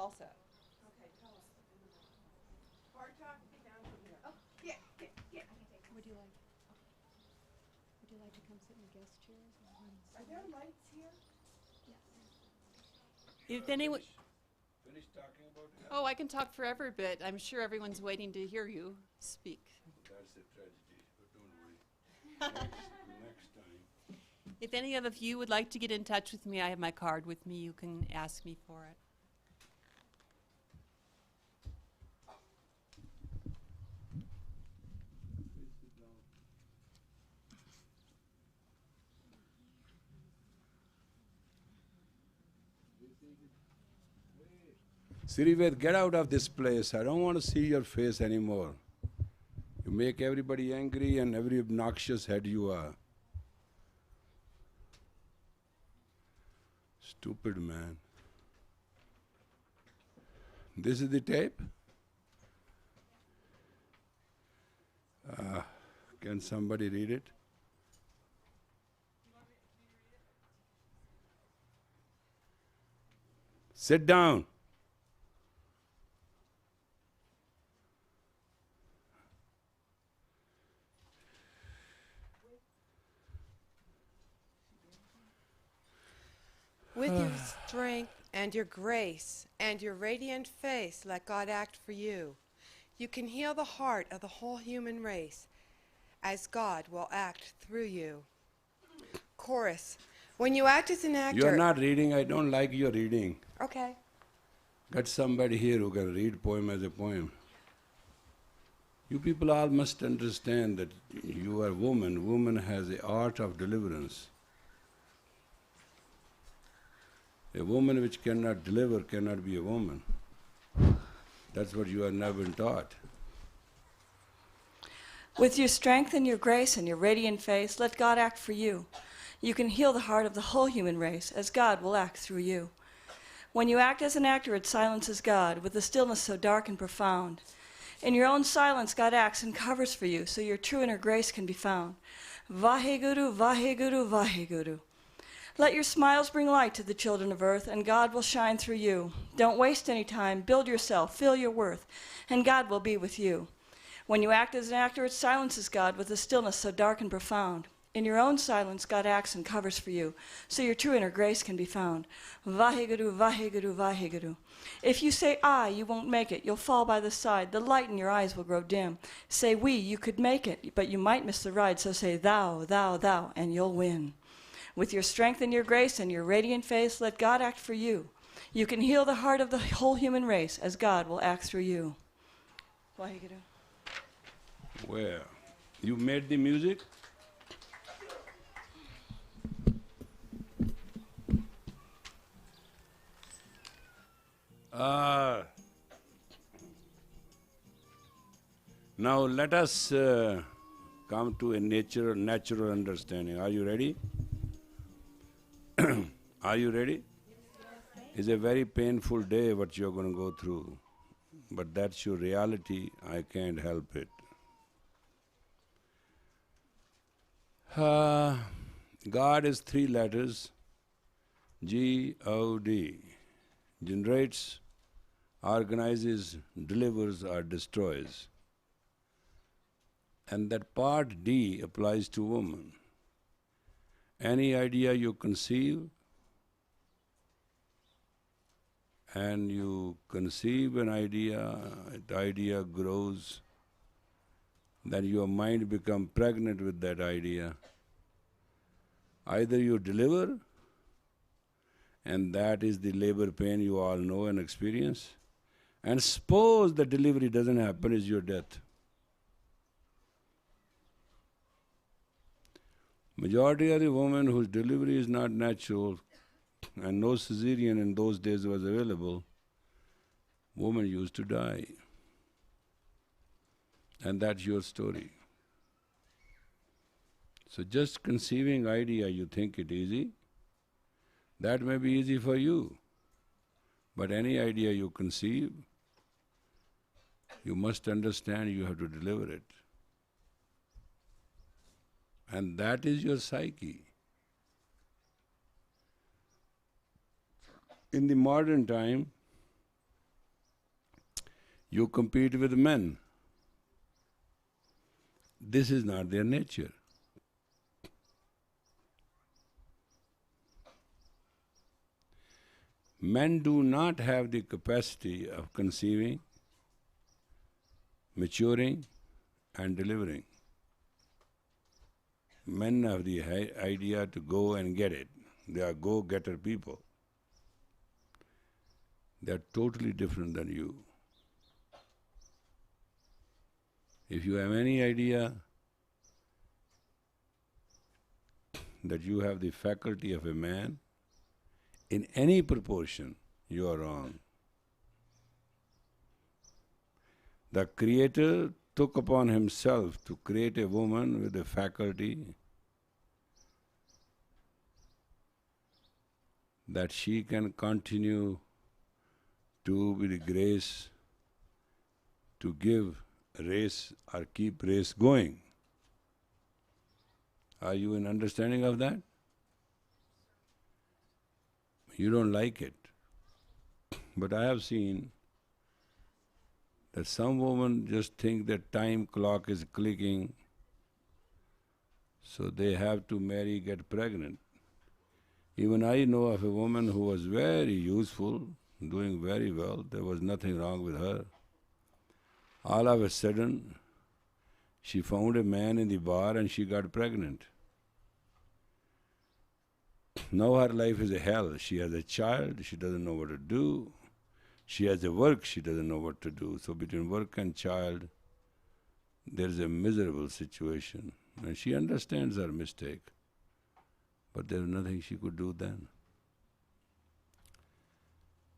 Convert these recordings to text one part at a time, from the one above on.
Khalsa. Okay, tell us. Hard talk, get down from here. Oh, yeah. Would you like to come sit in the guest chairs? Are there lights here? If anyone, Finish talking about health. oh, I can talk forever, but I'm sure everyone's waiting to hear you speak. That's a tragedy, but don't worry. Next time. If any of you would like to get in touch with me, I have my card with me. You can ask me for it. Sirived, get out of this place. I don't want to see your face anymore. You make everybody angry and every obnoxious head you are. Stupid man. This is the tape? Can somebody read it? Sit down. With your strength and your grace and your radiant face, let God act for you. You can heal the heart of the whole human race as God will act through you. Chorus. When you act as an actor... You're not reading. I don't like your reading. Okay. Get somebody here who can read poem as a poem. You people all must understand that you are woman. Woman has the art of deliverance. A woman which cannot deliver cannot be a woman. That's what you have never been taught. With your strength and your grace and your radiant face, let God act for you. You can heal the heart of the whole human race, as God will act through you. When you act as an actor, it silences God with a stillness so dark and profound. In your own silence, God acts and covers for you, so your true inner grace can be found. Vaheguru, Vaheguru, Vaheguru. Let your smiles bring light to the children of earth, and God will shine through you. Don't waste any time. Build yourself, feel your worth, and God will be with you. When you act as an actor, it silences God with a stillness so dark and profound. In your own silence, God acts and covers for you, so your true inner grace can be found. Vaheguru, Vaheguru, Vaheguru. If you say I, you won't make it. You'll fall by the side. The light in your eyes will grow dim. Say we, you could make it, but you might miss the ride. So say thou, thou, thou, and you'll win. With your strength and your grace and your radiant face, let God act for you. You can heal the heart of the whole human race, as God will act through you. Vaheguru. Where? You made the music? Now let us come to a natural understanding. Are you ready? Are you ready? It's a very painful day what you're going to go through. But that's your reality. I can't help it. God is 3 letters. G-O-D. Generates, organizes, delivers or destroys. And that part D applies to woman. Any idea you conceive, and you conceive an idea, that idea grows, then your mind becomes pregnant with that idea. Either you deliver, and that is the labor pain you all know and experience, and suppose the delivery doesn't happen, is your death. Majority of the women whose delivery is not natural, and no cesarean in those days was available, women used to die. And that's your story. So just conceiving idea, you think it easy? That may be easy for you. But any idea you conceive, you must understand you have to deliver it. And that is your psyche. In the modern time, You compete with men. This is not their nature. Men do not have the capacity of conceiving, maturing, and delivering. Men have the idea to go and get it. They are go-getter people. They are totally different than you. If you have any idea that you have the faculty of a man, in any proportion, you are wrong. The Creator took upon Himself to create a woman with the faculty that she can continue to, with the grace, to give race or keep race going. Are you in understanding of that? You don't like it. But I have seen that some women just think that time clock is clicking, so they have to marry, get pregnant. Even I know of a woman who was very useful, doing very well. There was nothing wrong with her. All of a sudden, she found a man in the bar and she got pregnant. Now her life is a hell. She has a child, she doesn't know what to do. She has a work, she doesn't know what to do. So between work and child, there is a miserable situation. And she understands her mistake. But there is nothing she could do then.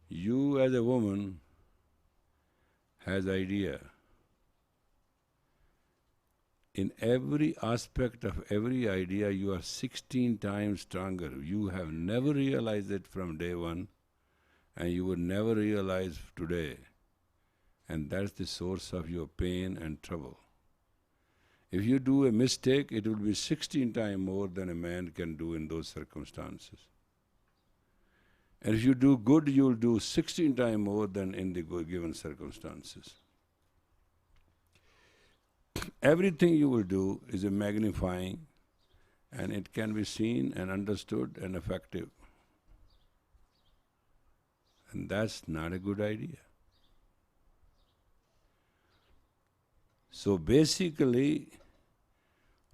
You as a woman has idea. In every aspect of every idea, you are 16 times stronger. You have never realized it from day one, and you will never realize today. And that's the source of your pain and trouble. If you do a mistake, it will be 16 times more than a man can do in those circumstances. And if you do good, you will do 16 times more than in the given circumstances. Everything you will do is a magnifying, and it can be seen and understood and effective. And that's not a good idea. So basically,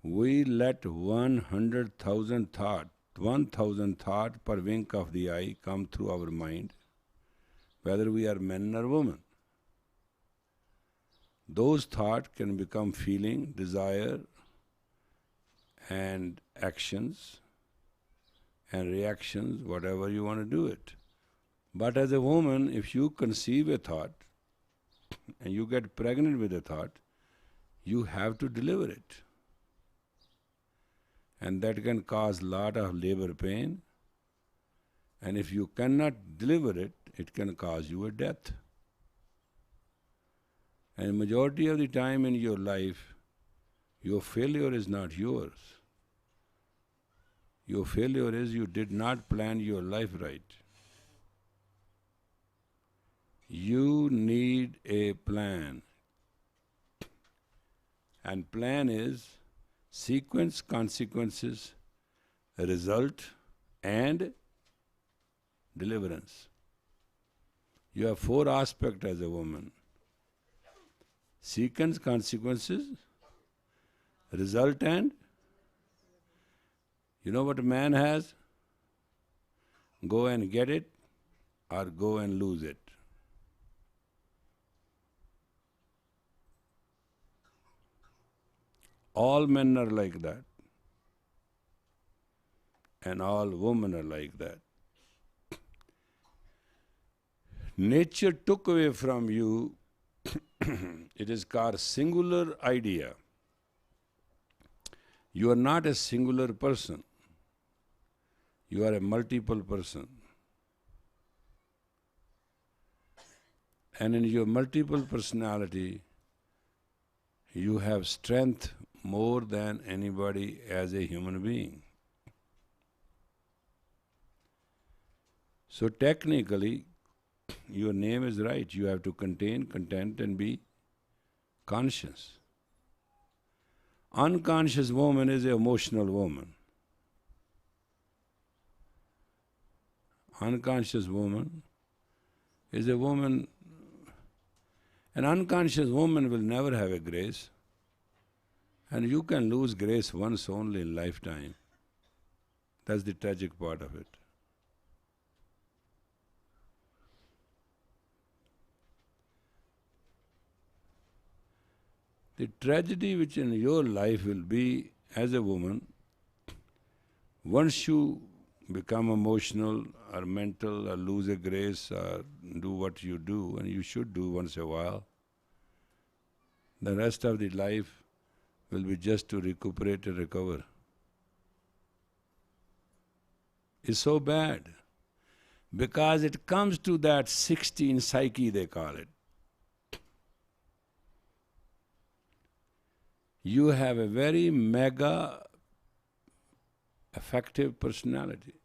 we let 100,000 thoughts, 1,000 thoughts per wink of the eye come through our mind, whether we are men or women. Those thoughts can become feeling, desire, and actions, and reactions, whatever you want to do it. But as a woman, if you conceive a thought, and you get pregnant with a thought, you have to deliver it. And that can cause a lot of labor pain. And if you cannot deliver it, it can cause you a death. And majority of the time in your life, your failure is not yours. Your failure is you did not plan your life right. You need a plan. And plan is sequence, consequences, result, and deliverance. You have 4 aspects as a woman. Sequence, consequences, result, and you know what a man has? Go and get it or go and lose it. All men are like that. And all women are like that. Nature took away from you, it is called singular idea. You are not a singular person. You are a multiple person. And in your multiple personality, you have strength more than anybody as a human being. So technically, your name is right. You have to contain, content and be conscious. Unconscious woman is an emotional woman. Unconscious woman is a woman. An unconscious woman will never have a grace. And you can lose grace once only in lifetime. That's the tragic part of it. The tragedy which in your life will be as a woman, once you become emotional or mental or lose a grace or do what you do, and you should do once in a while, the rest of the life will be just to recuperate and recover. It's so bad because it comes to that 16 psyche, they call it. You have a very mega effective personality.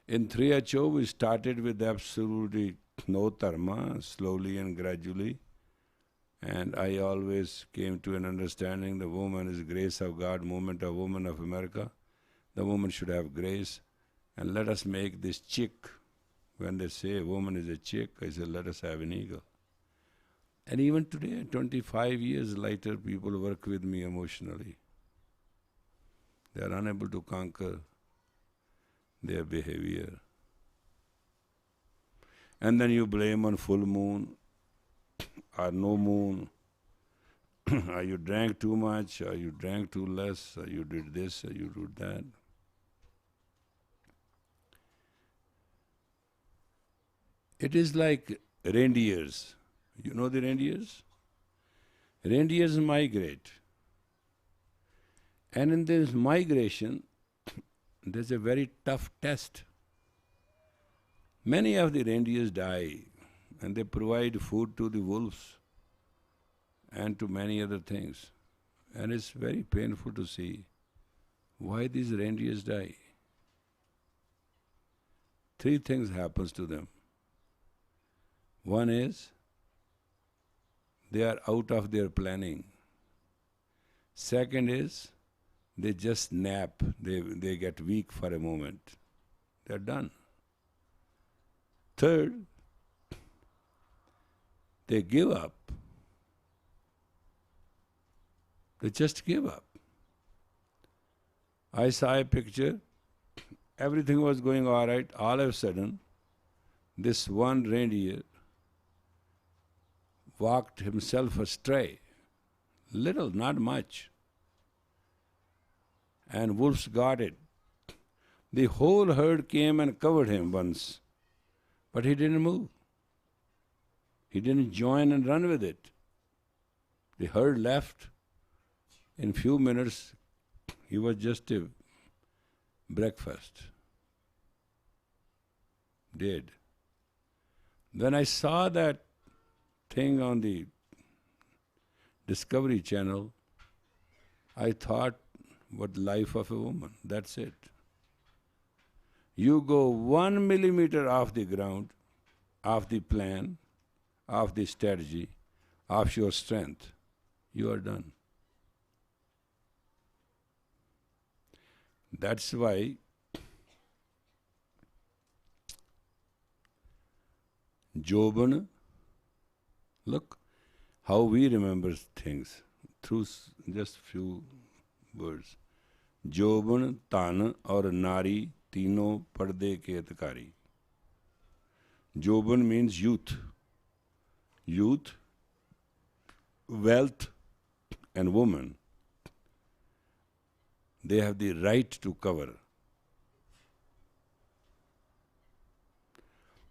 In 3HO we started with absolutely no dharma, slowly and gradually. And I always came to an understanding the woman is grace of God, movement of woman of America. The woman should have grace. And let us make this chick. When they say a woman is a chick, I say let us have an eagle. And even today, 25 years later, people work with me emotionally. They are unable to conquer their behavior. And then you blame on full moon or no moon, or you drank too much, or you drank too less, or you did this, or you did that. It is like reindeers. You know the reindeers? Reindeers migrate. And in this migration, there's a very tough test. Many of the reindeers die, and they provide food to the wolves and to many other things. And it's very painful to see why these reindeers die. 3 things happens to them. One is, they are out of their planning. Second is, they just nap, they get weak for a moment. They're done. Third, they give up. They just give up. I saw a picture, everything was going all right, all of a sudden, this one reindeer walked himself astray, little, not much. And wolves got it. The whole herd came and covered him once, but he didn't move. He didn't join and run with it. The herd left. In few minutes, he was just a breakfast. Dead. When I saw that thing on the Discovery Channel, I thought, what life of a woman, that's it. You go 1 millimeter off the ground, off the plan, off the strategy, off your strength, you are done. That's why Joban, look how we remember things through just few words. Joban, Tan और नारी तीनों पर्दे के अधिकारी. Joban means youth. Youth, wealth and woman. They have the right to cover.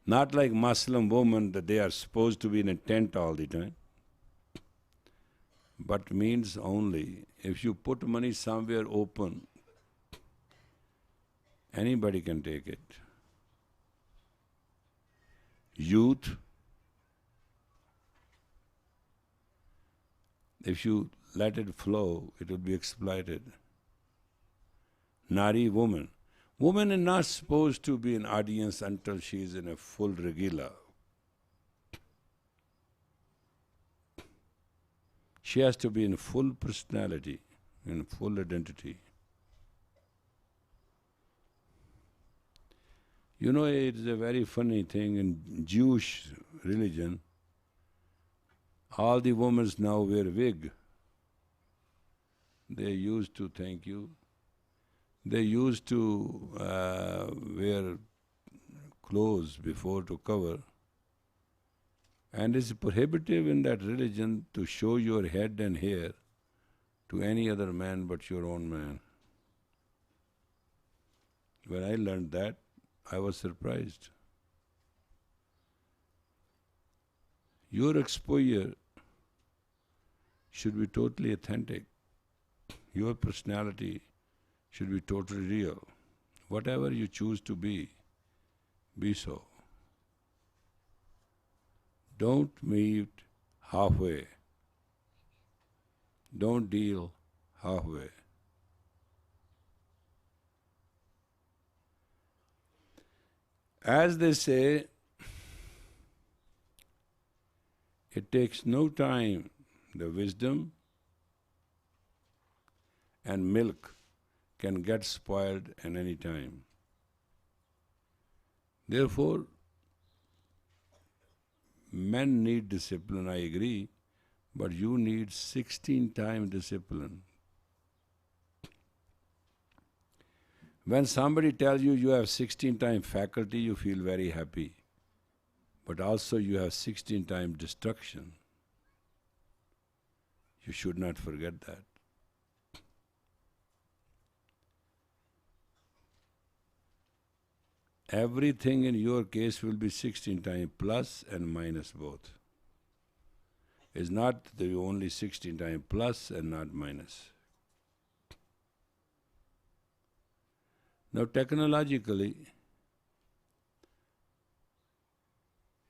Not like Muslim women that they are supposed to be in a tent all the time. But means only if you put money somewhere open, anybody can take it. Youth, if you let it flow, it will be exploited. Nari, woman. Woman is not supposed to be an audience until she is in a full regula. She has to be in full personality, in full identity. You know, it is a very funny thing in Jewish religion. All the women now wear wig. They used to, thank you, they used to wear clothes before to cover. And it's prohibitive in that religion to show your head and hair to any other man but your own man. When I learned that, I was surprised. Your exposure should be totally authentic. Your personality should be totally real. Whatever you choose to be so. Don't meet halfway. Don't deal halfway. As they say, it takes no time. The wisdom and milk can get spoiled at any time. Therefore, men need discipline, I agree, but you need 16 times discipline. When somebody tells you you have 16 times faculty, you feel very happy. But also you have 16 times destruction. You should not forget that. Everything in your case will be 16 times plus and minus both. It's not the only 16 times plus and not minus. Now technologically,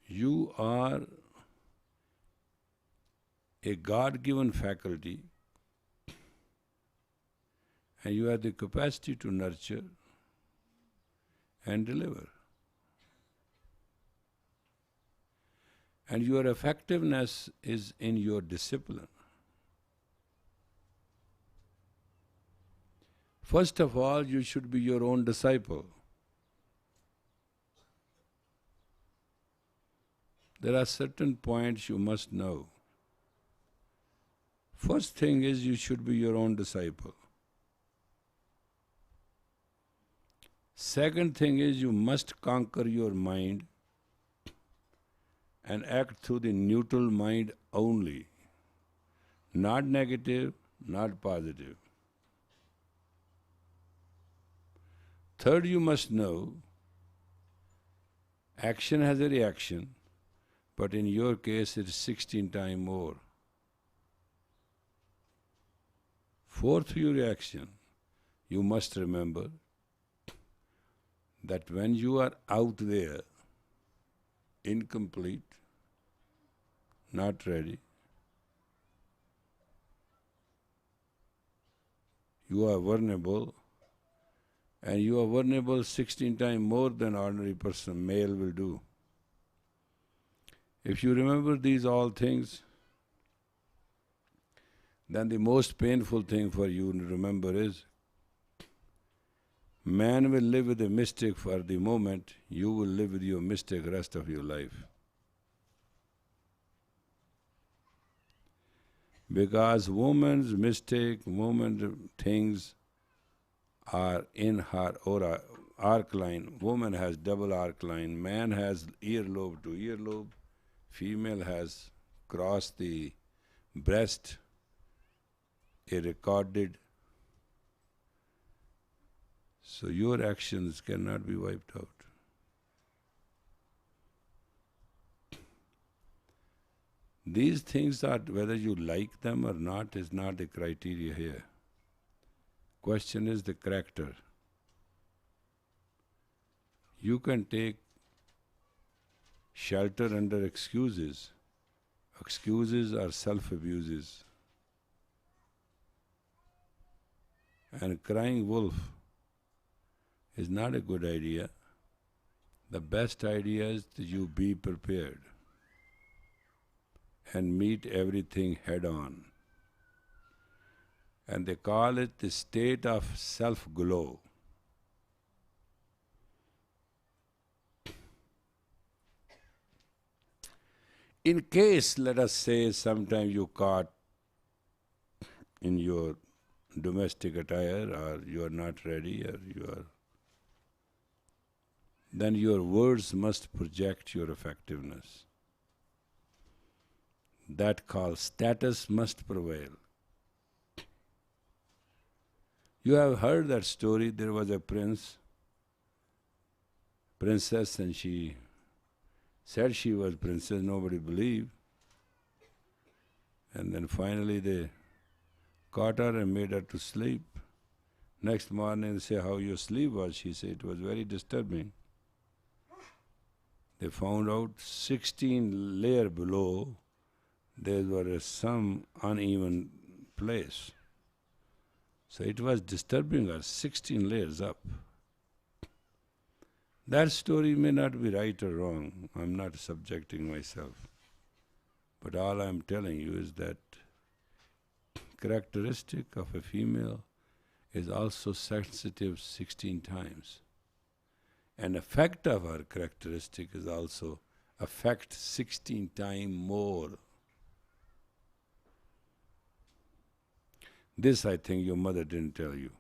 you are a God-given faculty and you have the capacity to nurture and deliver. And your effectiveness is in your discipline. First of all, you should be your own disciple. There are certain points you must know. First thing is you should be your own disciple. Second thing is you must conquer your mind and act through the neutral mind only. Not negative, not positive. Third, you must know action has a reaction, but in your case it is 16 times more. Fourth, your reaction, you must remember that when you are out there, incomplete, not ready, you are vulnerable, and you are vulnerable 16 times more than ordinary person, male will do. If you remember these all things, then the most painful thing for you to remember is man will live with a mistake for the moment, you will live with your mistake rest of your life. Because woman's mistake, woman's things are in her aura, arc line. Woman has double arc line, man has earlobe to earlobe, female has crossed the breast, a recorded. So your actions cannot be wiped out. These things are, whether you like them or not, is not the criteria here. Question is the character. You can take shelter under excuses. Excuses are self-abuses. And crying wolf is not a good idea. The best idea is that you be prepared and meet everything head on. And they call it the state of self-glow. In case, let us say, sometime you caught in your domestic attire, or you are not ready, or you are, then your words must project your effectiveness. That called status must prevail. You have heard that story. There was a princess, and she said she was princess. Nobody believed. And then finally they caught her and made her to sleep. Next morning they say, how your sleep was? She said, it was very disturbing. They found out 16 layers below there was some uneven place. So it was disturbing her, 16 layers up. That story may not be right or wrong. I'm not subjecting myself. But all I'm telling you is that characteristic of a female is also sensitive 16 times. And effect of her characteristic is also affect 16 times more. This I think your mother didn't tell you.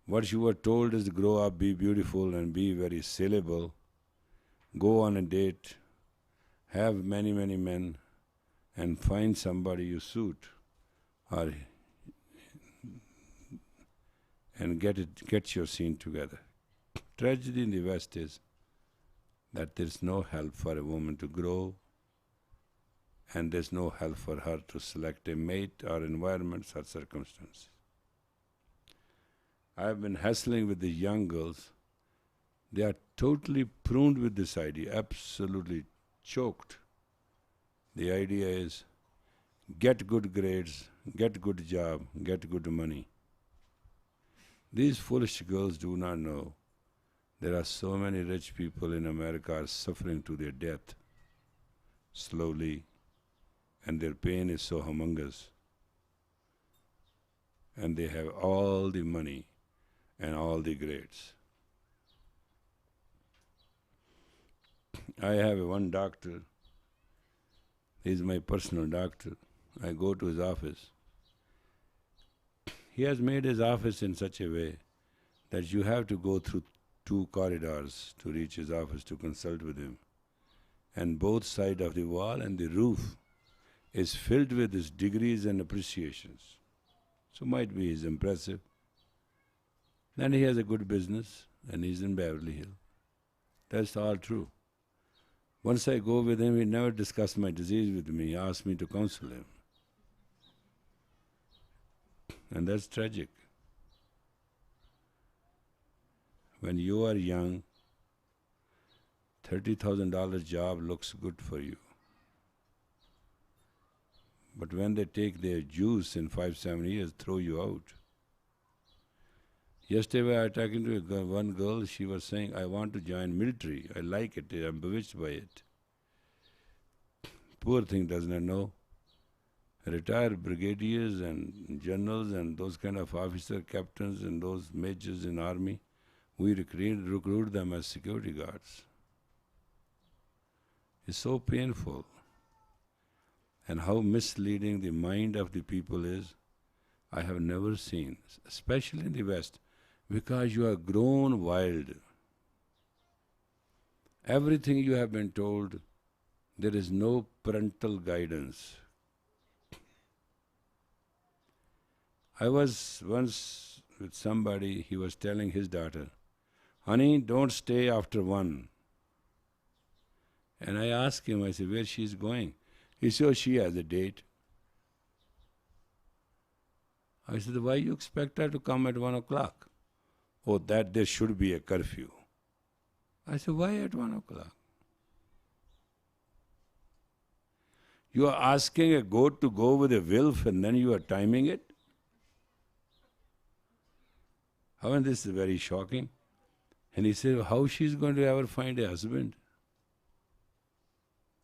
What you were told is grow up, be beautiful and be very saleable, go on a date, have many, many men, and find somebody you suit, or and get your scene together. Tragedy in the West is that there's no help for a woman to grow, and there's no help for her to select a mate or environments or circumstances. I've been hassling with the young girls. They are totally pruned with this idea, absolutely choked. The idea is get good grades, get good job, get good money. These foolish girls do not know there are so many rich people in America are suffering to their death slowly, and their pain is so humongous. And they have all the money and all the grades. I have one doctor. He's my personal doctor. I go to his office. He has made his office in such a way that you have to go through 2 corridors to reach his office to consult with him. And both sides of the wall and the roof is filled with his degrees and appreciations. So might be he's impressive. Then he has a good business and he's in Beverly Hills. That's all true. Once I go with him, he never discussed my disease with me. He asked me to counsel him. And that's tragic. When you are young, $30,000 job looks good for you. But when they take their juice in 5-7 years, throw you out. Yesterday I was talking to one girl, she was saying, I want to join military. I like it, I'm bewitched by it. Poor thing does not know. Retired brigadiers and generals and those kind of officer captains and those majors in army, we recruit them as security guards. It's so painful. And how misleading the mind of the people is, I have never seen, especially in the West, because you are grown wild. Everything you have been told, there is no parental guidance. I was once with somebody, he was telling his daughter, honey, don't stay after 1. And I asked him, I said, where she's going? He said, oh, she has a date. I said, why you expect her to come at 1 o'clock? Oh, that there should be a curfew. I said, why at 1 o'clock? You are asking a goat to go with a wolf and then you are timing it? And this is very shocking. And he said, how she's going to ever find a husband?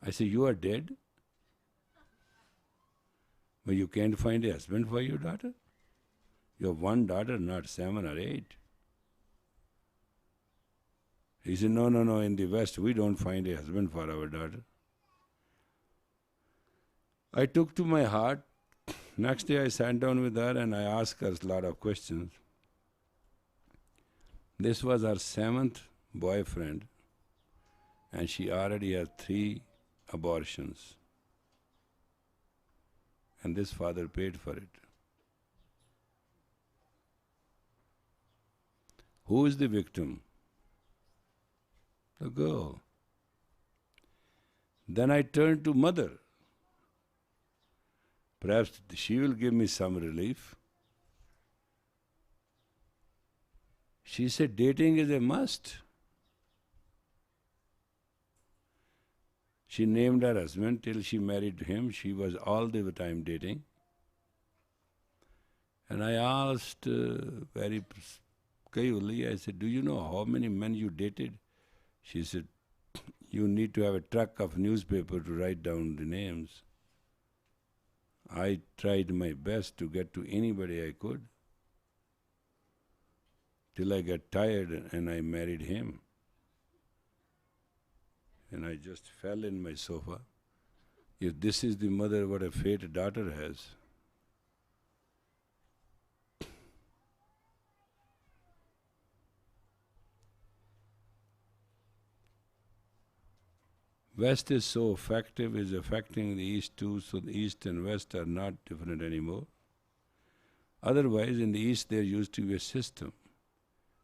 I said, you are dead? But you can't find a husband for your daughter? You have one daughter, not 7 or 8. He said, no, in the West we don't find a husband for our daughter. I took to my heart. Next day I sat down with her and I asked her a lot of questions. This was her 7th boyfriend, and she already has 3 abortions. And this father paid for it. Who is the victim? The girl. Then I turned to mother. Perhaps she will give me some relief. She said, dating is a must. She named her husband till she married him. She was all the time dating. And I asked very casually, I said, do you know how many men you dated? She said, you need to have a truck of newspaper to write down the names. I tried my best to get to anybody I could, till I got tired and I married him. And I just fell in my sofa. If this is the mother, what a fate a daughter has. West is so effective, is affecting the East too, so the East and West are not different anymore. Otherwise, in the East there used to be a system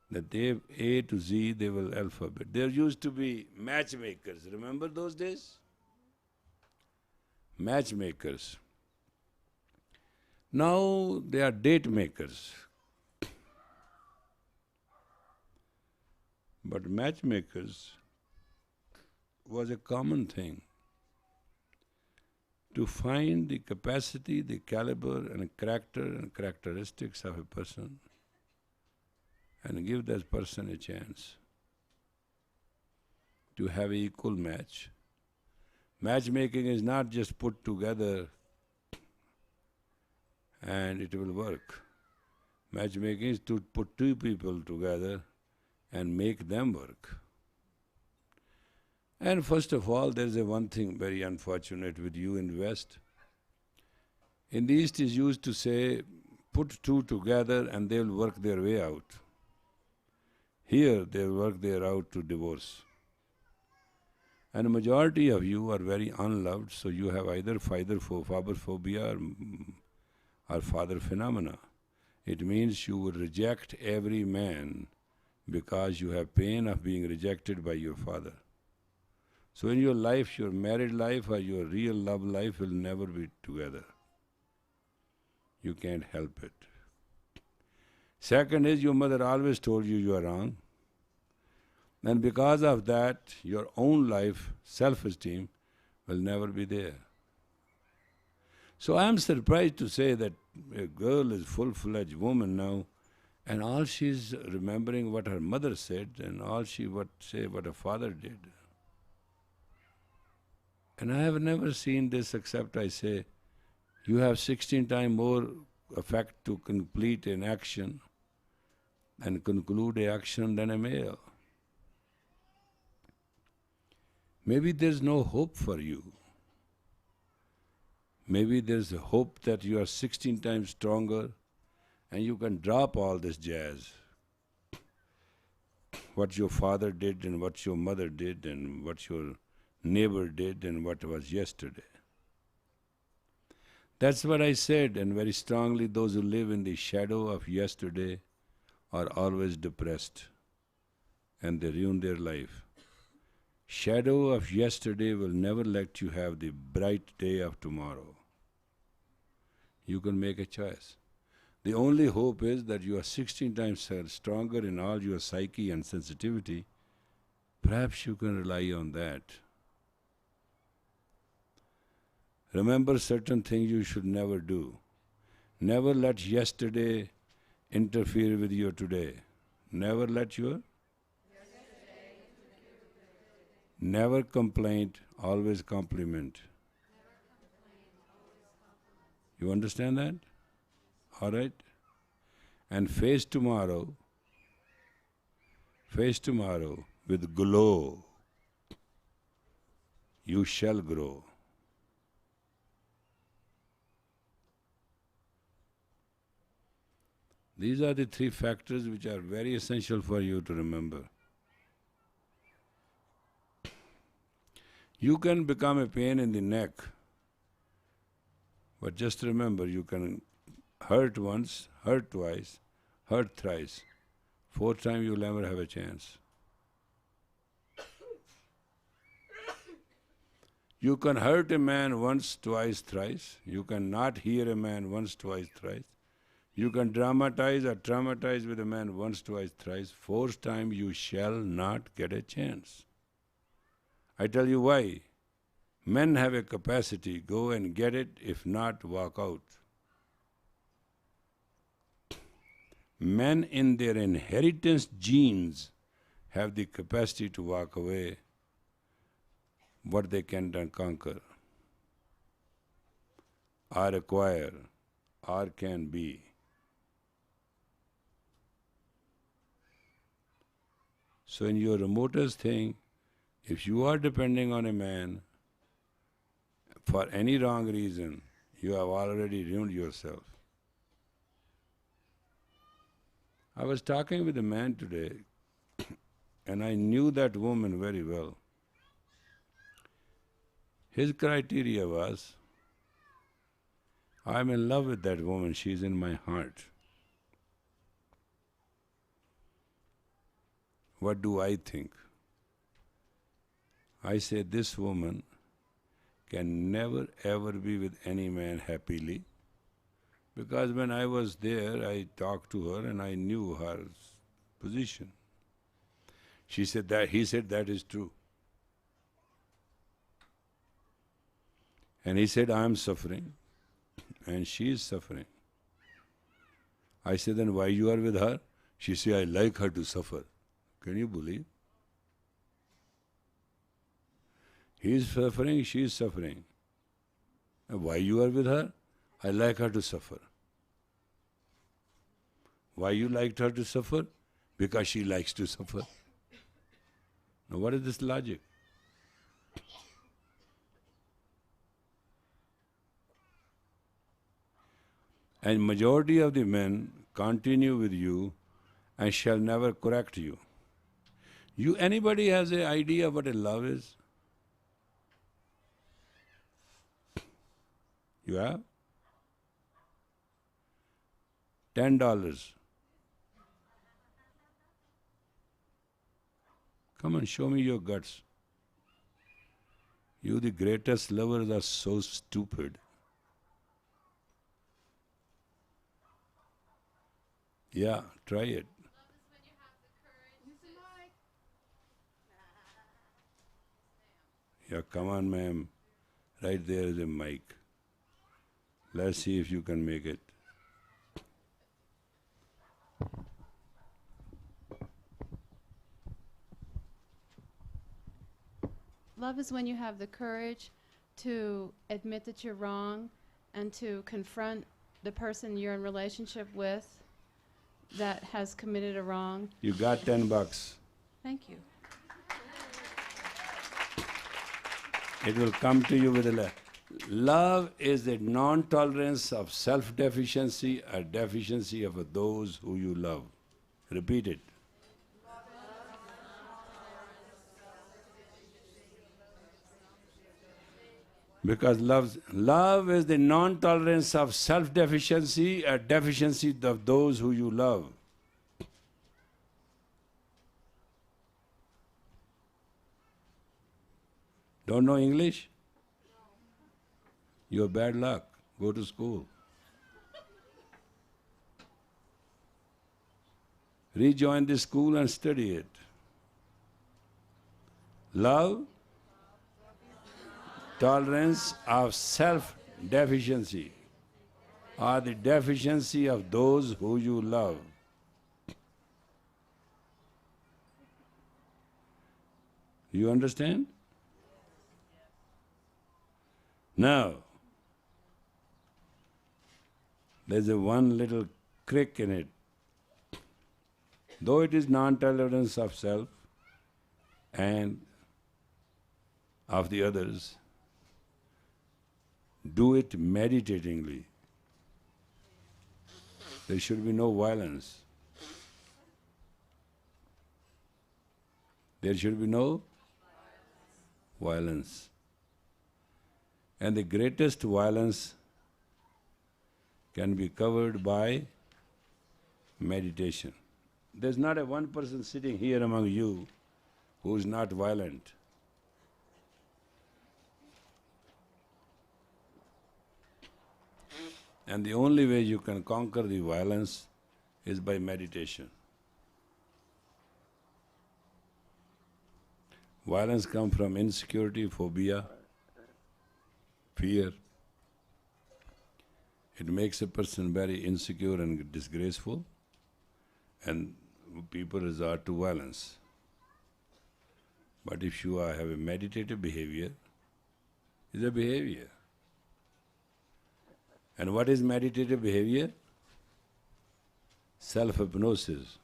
that they have A to Z, they will alphabet. There used to be matchmakers. Remember those days? Matchmakers. Now they are date makers. But matchmakers was a common thing. To find the capacity, the caliber and character and characteristics of a person and give that person a chance to have an equal match. Matchmaking is not just put together and it will work. Matchmaking is to put 2 people together and make them work. And first of all, there is one thing very unfortunate with you in the West. In the East is used to say, put 2 together and they will work their way out. Here they will work their out to divorce. And a majority of you are very unloved, so you have either father phobia or father phenomena. It means you will reject every man because you have pain of being rejected by your father. So in your life, your married life or your real love life will never be together. You can't help it. Second is, your mother always told you you are wrong. And because of that, your own life, self-esteem, will never be there. So I am surprised to say that a girl is full-fledged woman now, and all she's remembering what her mother said, and all she would say what her father did. And I have never seen this except I say, you have 16 times more effect to complete an action and conclude an action than a male. Maybe there's no hope for you. Maybe there's a hope that you are 16 times stronger and you can drop all this jazz. What your father did and what your mother did and what your neighbor did and what was yesterday. That's what I said, and very strongly those who live in the shadow of yesterday are always depressed and they ruin their life. Shadow of yesterday will never let you have the bright day of tomorrow. You can make a choice. The only hope is that you are 16 times stronger in all your psyche and sensitivity. Perhaps you can rely on that. Remember certain things you should never do. Never let yesterday interfere with your today. Never let your never complaint, always compliment. You understand that? All right? And face tomorrow with glow. You shall grow. These are the three factors which are very essential for you to remember. You can become a pain in the neck, but just remember, you can hurt once, hurt twice, hurt thrice. Fourth time you'll never have a chance. You can hurt a man once, twice, thrice. You can not hear a man once, twice, thrice. You can dramatize or traumatize with a man once, twice, thrice. Fourth time you shall not get a chance. I tell you why. Men have a capacity, go and get it, if not, walk out. Men in their inheritance genes have the capacity to walk away what they cannot conquer, or acquire, or can be. So in your remotest thing, if you are depending on a man for any wrong reason, you have already ruined yourself. I was talking with a man today, and I knew that woman very well. His criteria was, I'm in love with that woman, she's in my heart. What do I think? I say this woman can never ever be with any man happily, because when I was there, I talked to her and I knew her position. She said that, he said that is true. And he said, I am suffering and she is suffering. I said, then why you are with her? She said, I like her to suffer. Can you believe? He is suffering, she is suffering. And why you are with her? I like her to suffer. Why you liked her to suffer? Because she likes to suffer. Now what is this logic? And majority of the men continue with you and shall never correct you. Anybody has an idea what a love is? You have? $10. Come and show me your guts. You, the greatest lovers, are so stupid. Yeah, try it. Yeah, come on, ma'am. Right there is a mic. Let's see if you can make it. Love is when you have the courage to admit that you're wrong and to confront the person you're in relationship with that has committed a wrong. You got $10. Thank you. It will come to you with a love is a non-tolerance of self-deficiency or deficiency of those who you love. Repeat it. Because love is the non-tolerance of self-deficiency or deficiency of those who you love. Don't know English? You have bad luck. Go to school. Rejoin the school and study it. Love, tolerance of self-deficiency. are the deficiency of those who you love. You understand? Now, there's a one little crick in it. Though it is non-tolerance of self and of the others, do it meditatingly. There should be no violence. There should be no violence. And the greatest violence can be covered by meditation. There's not a one person sitting here among you who is not violent. And the only way you can conquer the violence is by meditation. Violence comes from insecurity, phobia, fear. It makes a person very insecure and disgraceful, and people resort to violence. But if you have a meditative behavior, it's a behavior. And what is meditative behavior? Self-hypnosis.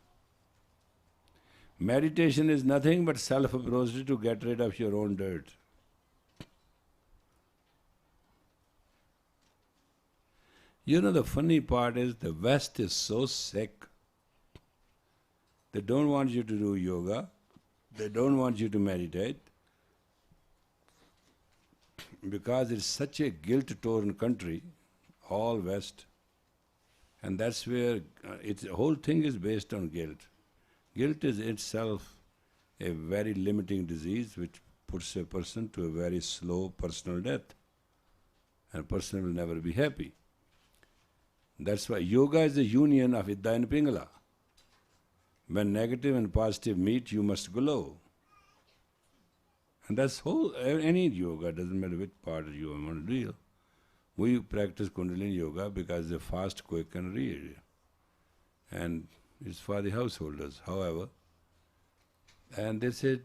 Meditation is nothing but self-hypnosis to get rid of your own dirt. You know, the funny part is the West is so sick. They don't want you to do yoga. They don't want you to meditate. Because it's such a guilt-torn country, all West, and that's where the whole thing is based on guilt. Guilt is itself a very limiting disease which puts a person to a very slow personal death, and a person will never be happy. That's why yoga is the union of Idda and Pingala. When negative and positive meet, you must glow. And that's whole, any yoga, doesn't matter which part of yoga you want to do. We practice Kundalini Yoga because it's fast, quick and real. And it's for the householders, however. And they said,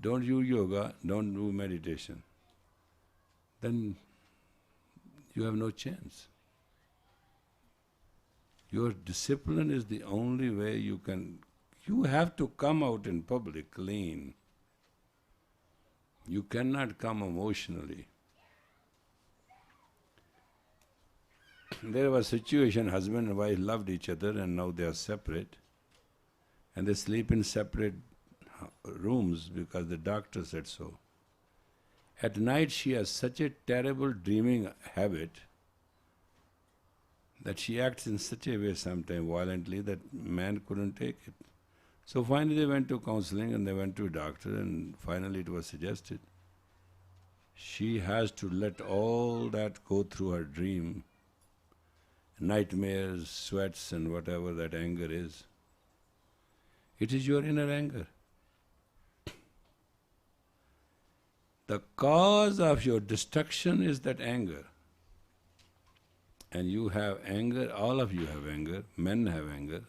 don't do yoga, don't do meditation. Then you have no chance. Your discipline is the only way you can. You have to come out in public clean. You cannot come emotionally. There was a situation, husband and wife loved each other and now they are separate. And they sleep in separate rooms because the doctor said so. At night she has such a terrible dreaming habit that she acts in such a way sometimes violently that man couldn't take it. So finally they went to counseling and they went to a doctor, and finally it was suggested she has to let all that go through her dream, nightmares, sweats and whatever that anger is. It is your inner anger. The cause of your destruction is that anger. And you have anger, all of you have anger, men have anger.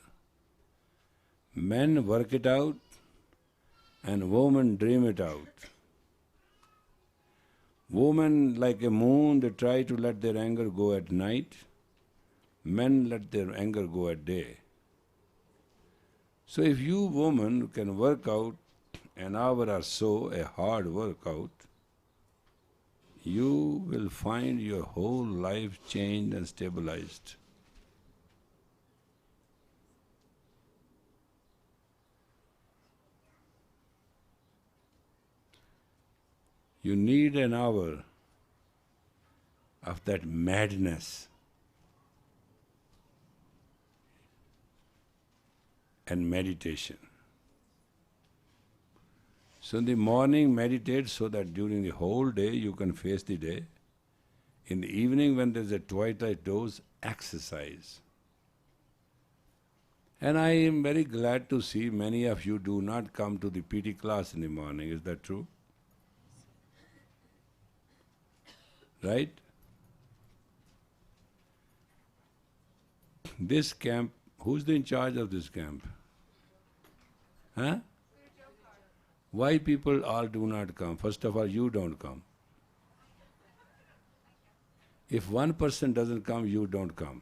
Men work it out and women dream it out. Women, like a moon, they try to let their anger go at night. Men let their anger go at day. So if you women can work out an hour or so, a hard workout, you will find your whole life changed and stabilized. You need an hour of that madness and meditation. So in the morning meditate so that during the whole day you can face the day. In the evening when there's a twilight dose, exercise. And I am very glad to see many of you do not come to the PT class in the morning. Is that true? Right? This camp, who's in charge of this camp? Huh? Why people all do not come? First of all, you don't come. If one person doesn't come, you don't come.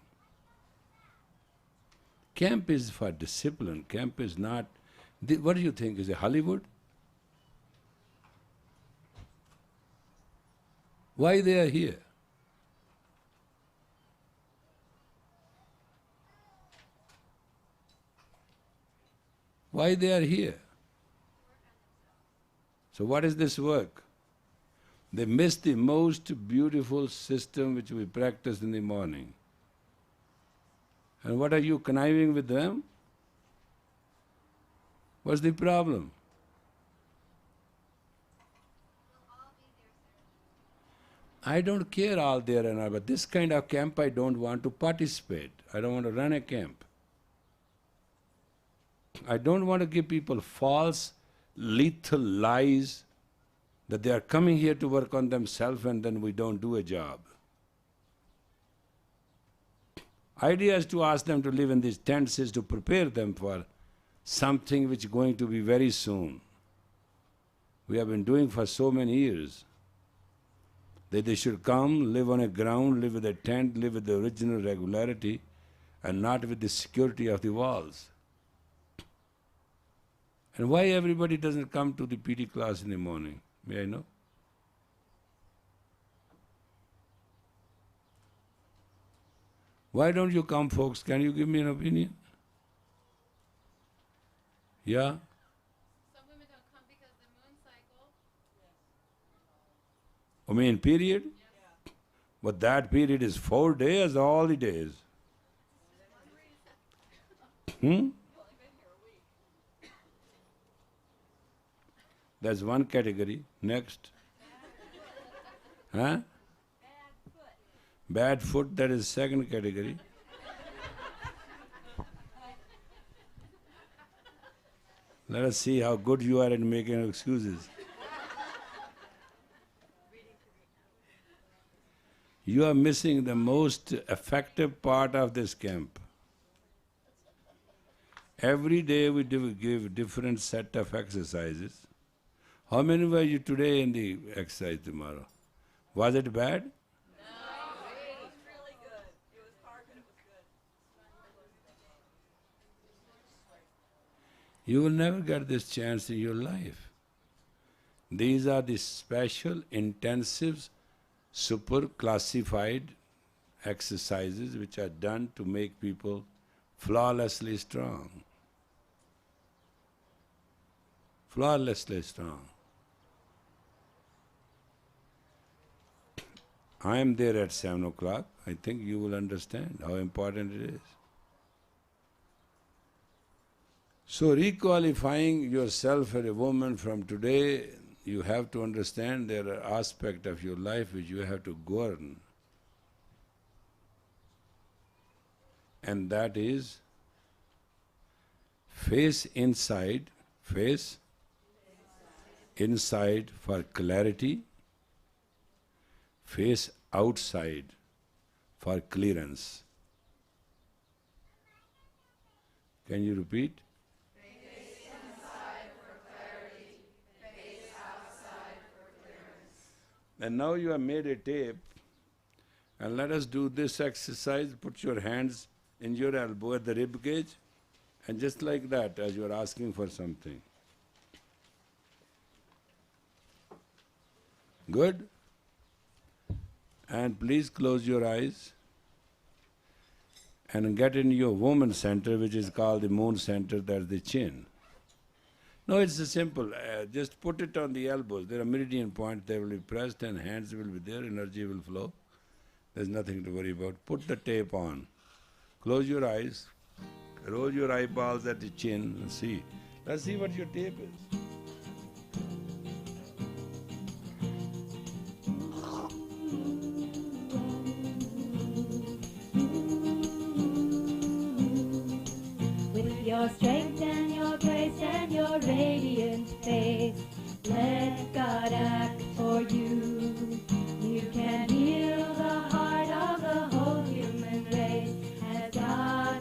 Camp is for discipline. Camp is not... What do you think? Is it Hollywood? Why they are here? Why they are here? So what is this work? They miss the most beautiful system which we practice in the morning. And what are you conniving with them? What's the problem? I don't care all there and all, but this kind of camp I don't want to participate. I don't want to run a camp. I don't want to give people false, lethal lies that they are coming here to work on themselves and then we don't do a job. Idea is to ask them to live in these tents is to prepare them for something which is going to be very soon. We have been doing for so many years. That they should come, live on a ground, live with a tent, live with the original regularity and not with the security of the walls. And why everybody doesn't come to the PT class in the morning? May I know? Why don't you come, folks? Can you give me an opinion? Yeah? Some women don't come because the moon cycle. I mean, period? Yeah. But that period is 4 days, all the days. That's one category. Next. Huh? Bad foot, that is second category. Let us see how good you are at making excuses. You are missing the most effective part of this camp. Every day we give different set of exercises. How many were you today in the exercise tomorrow? Was it bad? No, it was really good. It was hard, but it was good. You will never get this chance in your life. These are the special, intensive, super classified exercises which are done to make people flawlessly strong. Flawlessly strong. I am there at 7 o'clock. I think you will understand how important it is. So requalifying yourself as a woman from today, you have to understand there are aspects of your life which you have to govern. And that is face inside for clarity, face outside for clearance. Can you repeat? Face inside for clarity, face outside for clearance. And now you have made a tape, and let us do this exercise. Put your hands in your elbow at the rib cage, and just like that, as you are asking for something. Good? And please close your eyes and get in your woman center, which is called the moon center, that's the chin. No, it's simple. Just put it on the elbows. There are meridian points, they will be pressed and hands will be there, energy will flow. There's nothing to worry about. Put the tape on. Close your eyes. Roll your eyeballs at the chin and see. Let's see what your tape is. With your strength and your grace and your radiant face, let God act for you. You can heal the heart of the whole human race as God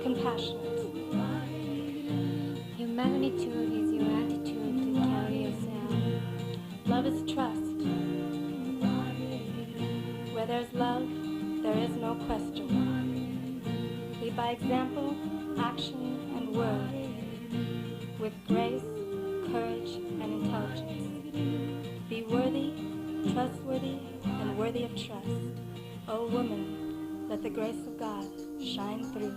compassionate. Your magnitude is your attitude to carry yourself. Love is trust. Where there's love, there is no question. Lead by example, action, and word, with grace, courage, and intelligence. Be worthy, trustworthy, and worthy of trust. O woman, let the grace of God shine through.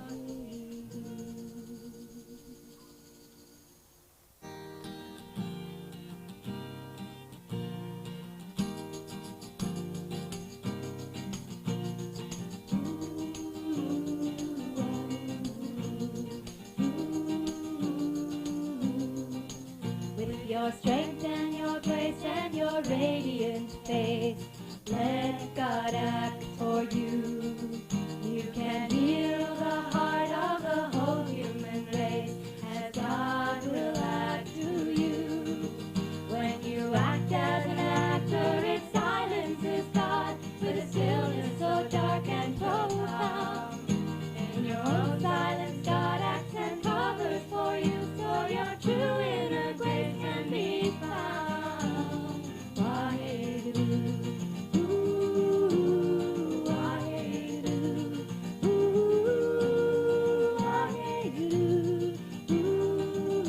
With your strength and your grace and your radiant face, let God act for you. You can heal the heart of the whole human race, as God will act through you. When you act as an actor, it silences God with a stillness so dark and profound. In your own silence, God acts and covers for you, so your true inner grace can be found. Waheguru, ooh, Waheguru, ooh, Waheguru, ooh.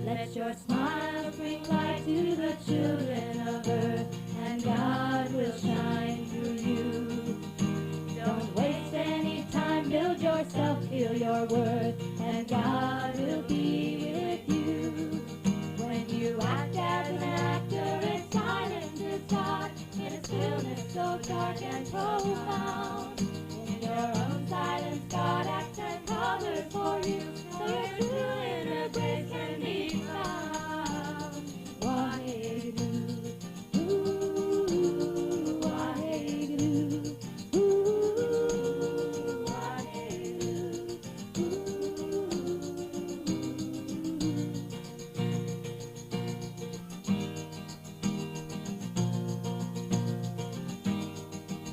Let your smiles bring light to the children of earth, and God will shine through you. Don't waste any time, build yourself, feel your worth, and God will be with you. When you act as an actor, it silences God in a stillness so dark and profound. In your own silence, God acts and covers for you, so your true inner grace can be found. Waheguru, ooh, Waheguru, ooh, Waheguru,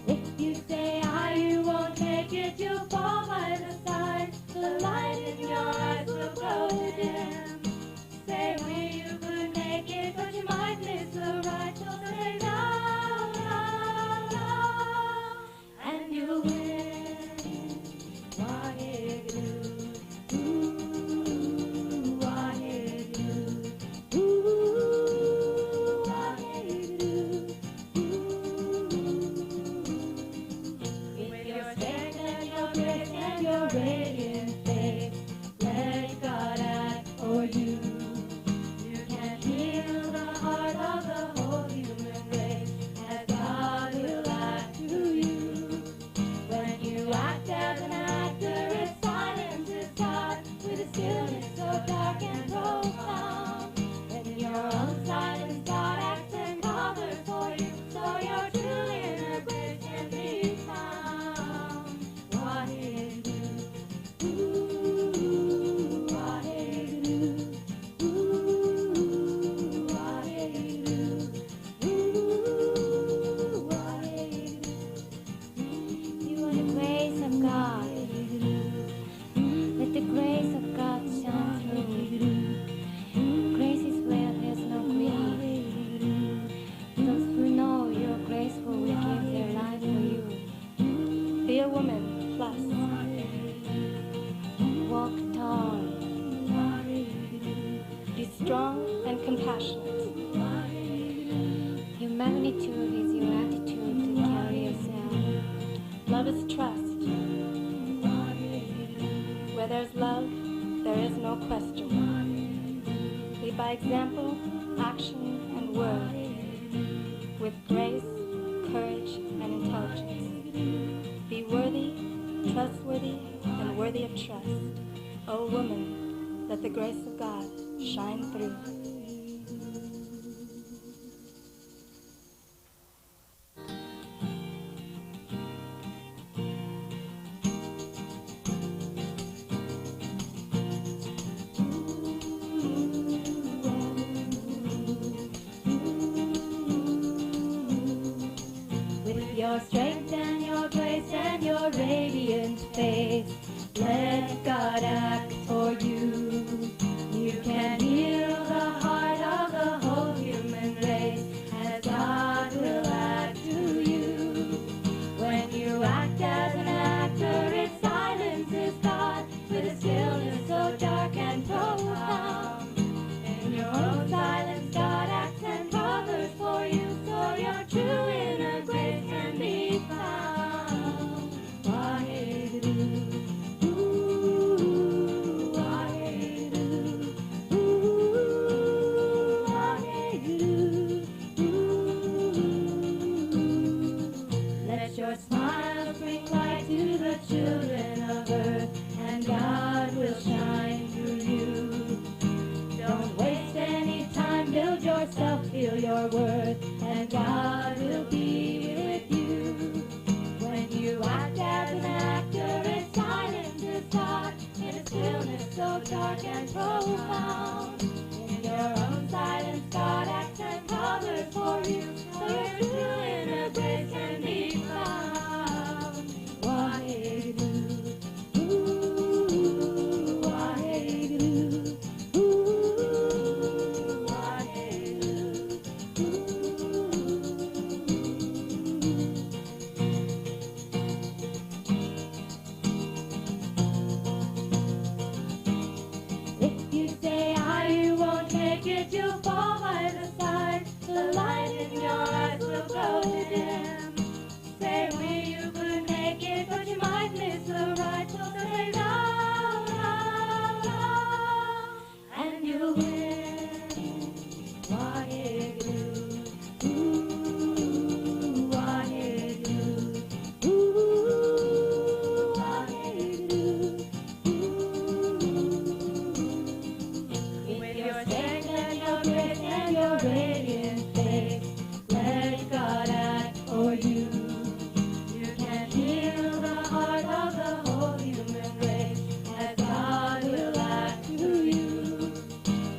If you say I, you won't make it, you'll fall by the side. The light in your eyes will grow dim. Say we, you could make it, but you might miss the right. So say no, no, no, and you'll win. Waheguru, ooh, Waheguru, ooh, Waheguru, with your strength and your grace and your radiant face, let God act for you. You can heal the heart of the whole human race, as God will act through you. When you act as an actor, it silences God with a stillness so dark and profound. In your own silence, God acts and covers for you, so your true inner grace can be found. Waheguru, ooh, Waheguru, ooh, Waheguru, ooh, Waheguru. You are the grace of God. Let the grace of God shine through. Grace is where there's no greed. Those who know you're graceful will give their life for you. Be a woman, plus. Walk tall. Be strong and compassionate. Your magnitude is your attitude to carry yourself. Love is trust. Where there's love, there is no question. Lead by example, action, and word, with grace, courage, and intelligence. Be worthy, trustworthy, and worthy of trust. O woman, let the grace of God shine through. With your strength and your grace and your your radiant face. Let God act for you. You can heal the heart of the whole human race, as God will act through you. When you act as an actor, it silences God with a stillness so dark and profound. In your own silence, God acts and covers for you, so your true inner grace can be found. Waheguru, ooh, Waheguru, ooh, Waheguru, ooh. Let your smile bring light to the children of earth, and God will shine through you. Don't waste any time, build yourself, feel your worth, and God will be with you. When you act as an actor, it silences God in a stillness so dark and profound. In your own silence, God acts and covers for you, so your true inner grace can be found. Waheguru, ooh, Waheguru, ooh, Waheguru, If you say I, you won't make it, you'll fall by the side. The light in your eyes will grow dim. Say we, you could make it, but you might miss the right. So say no, no, no, and you'll win. Waheguru, ooh, Waheguru, ooh, Waheguru, ooh. With your strength and your grace and your radiant face, let God act for you. You can heal the heart of the whole human race, as God will act through you.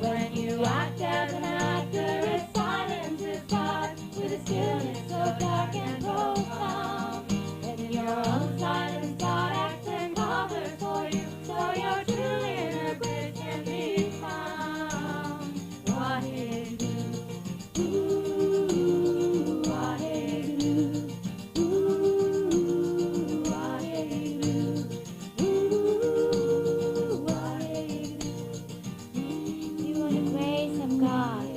When you act as an actor, it silences God with a stillness so dark and profound. In your own silence, God acts and covers for you, so your true inner grace can be found. Waheguru, ooh, Waheguru, ooh, Waheguru, ooh, Waheguru. You are the grace of God.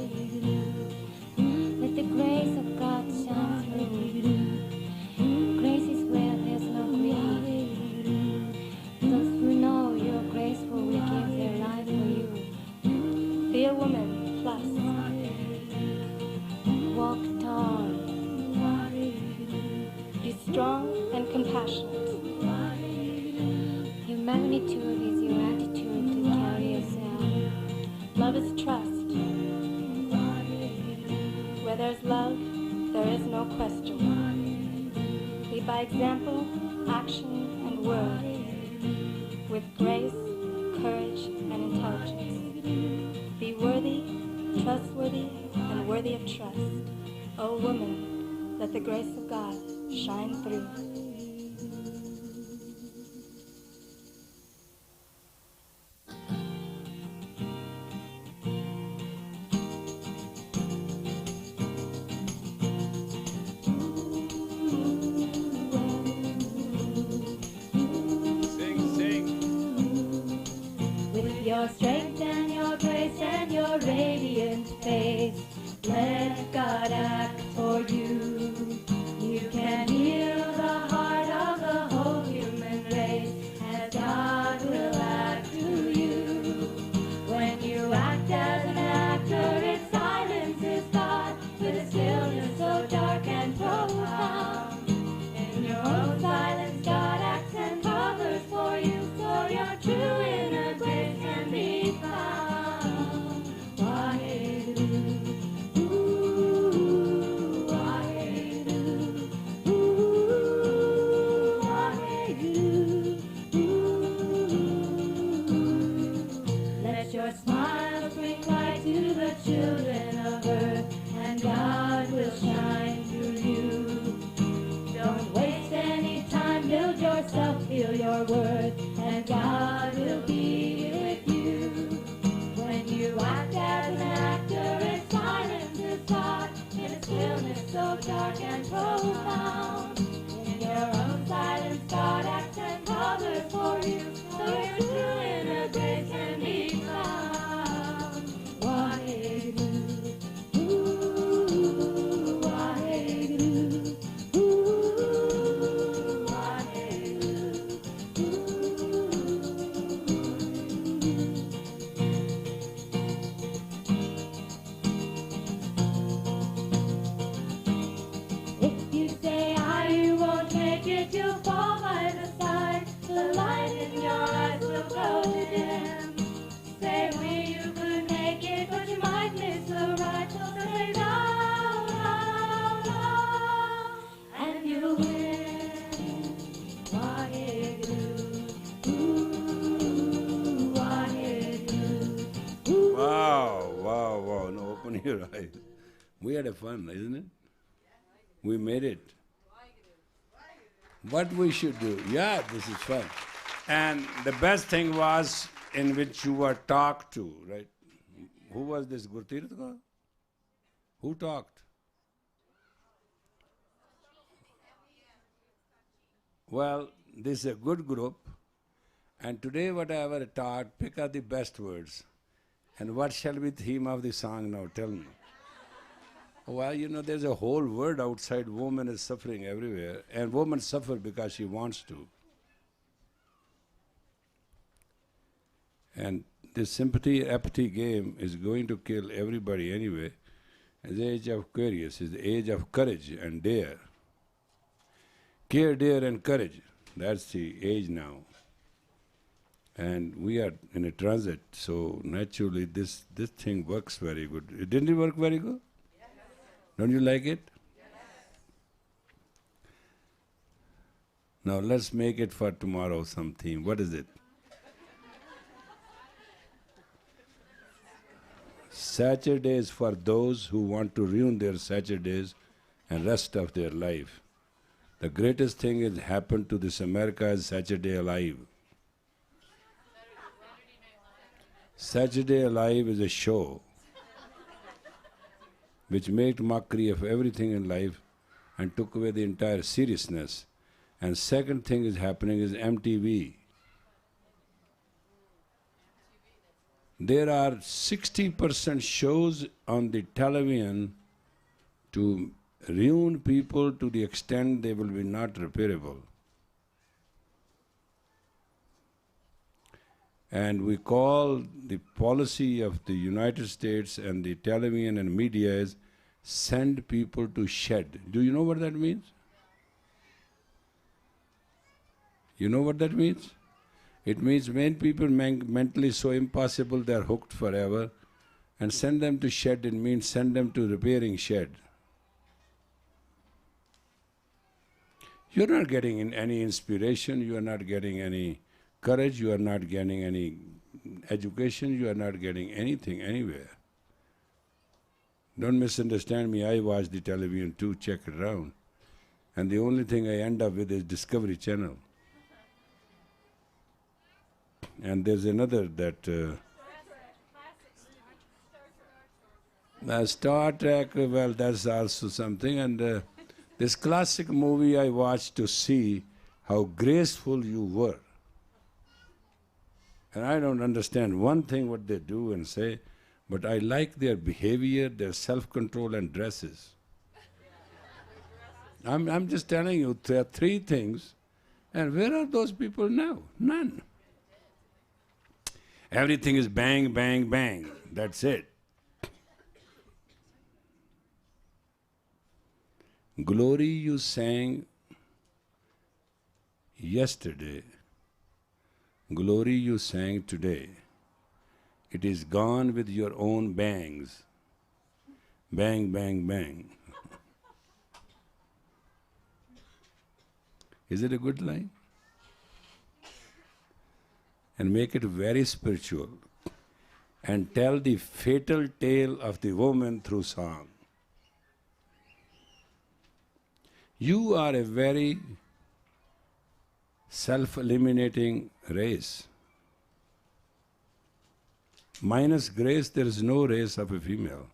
Let the grace of God shine through. Grace is where there's no greed. Those who know you're graceful will give their life for you. Be a woman, plus. Walk tall. Be strong and compassionate. Your magnitude is your attitude to carry yourself. Love is trust. Where there's love, there is no question. Be by example, action, and word, with grace, courage, and intelligence. Be worthy, trustworthy, and worthy of trust. O woman, let the grace of God shine through. With your strength and your grace and your radiant face, let God act for you. You can heal the heart of the whole human race, as God will act through you. When you act as an actor, it silences God with a stillness so dark and profound. In your own silence, God acts and covers for you, so your true inner grace can be found. yourself, feel your worth, and God will be with you. When you act as an actor in silence is God, in a stillness so dark and profound. In your own silence, God acts and covers for you, so your true inner grace can be found. Waheguru, ooh, Waheguru, ooh, Waheguru, If you say you won't make it, you'll fall by the side. The light in your eyes will go dim. Say you could make it, but you might miss the ride. So say no, no, no, and you'll win. Waheguru, ooh, Waheguru, ooh. Wow, wow, wow. No, open your eyes. We had a fun, isn't it? We made it. What we should do? Yeah, this is fun. And the best thing was in which you were talked to, right? Who was this Gurtirth? Who talked? Well, this is a good group. And today whatever I taught, pick out the best words. And what shall be the theme of the song now? Tell me. Well, you know, there's a whole world outside. Woman is suffering everywhere. And women suffer because she wants to. And this sympathy-apathy game is going to kill everybody anyway. The age of Aquarius is the age of courage and dare. Care, dare and courage. That's the age now. And we are in a transit, so naturally this thing works very good. Didn't it work very good? Yes. Don't you like it? Yes. Now let's make it for tomorrow some theme. What is it? Saturdays for those who want to ruin their Saturdays and rest of their life. The greatest thing that happened to this America is Saturday Alive. Saturday Alive is a show which made mockery of everything in life and took away the entire seriousness. And second thing is happening is MTV. There are 60% shows on the television to ruin people to the extent they will be not repairable. And we call the policy of the United States and the television and media is send people to shed. Do you know what that means? You know what that means? It means when people mentally so impossible they are hooked forever, and send them to shed, it means send them to repairing shed. You're not getting any inspiration, you are not getting any courage, you are not getting any education, you are not getting anything anywhere. Don't misunderstand me, I watch the television too, check it around. And the only thing I end up with is Discovery Channel. And there's another that... Star Trek, well, that's also something. And this classic movie I watched to see how graceful you were. And I don't understand one thing what they do and say, but I like their behavior, their self-control and dresses. I'm just telling you, there are three things. And where are those people now? None. Everything is bang, bang, bang. That's it. Glory you sang yesterday. Glory you sang today. It is gone with your own bangs. Bang, bang, bang. Is it a good line? And make it very spiritual. And tell the fatal tale of the woman through song. You are a very self-eliminating race. Minus grace, there is no race of a female.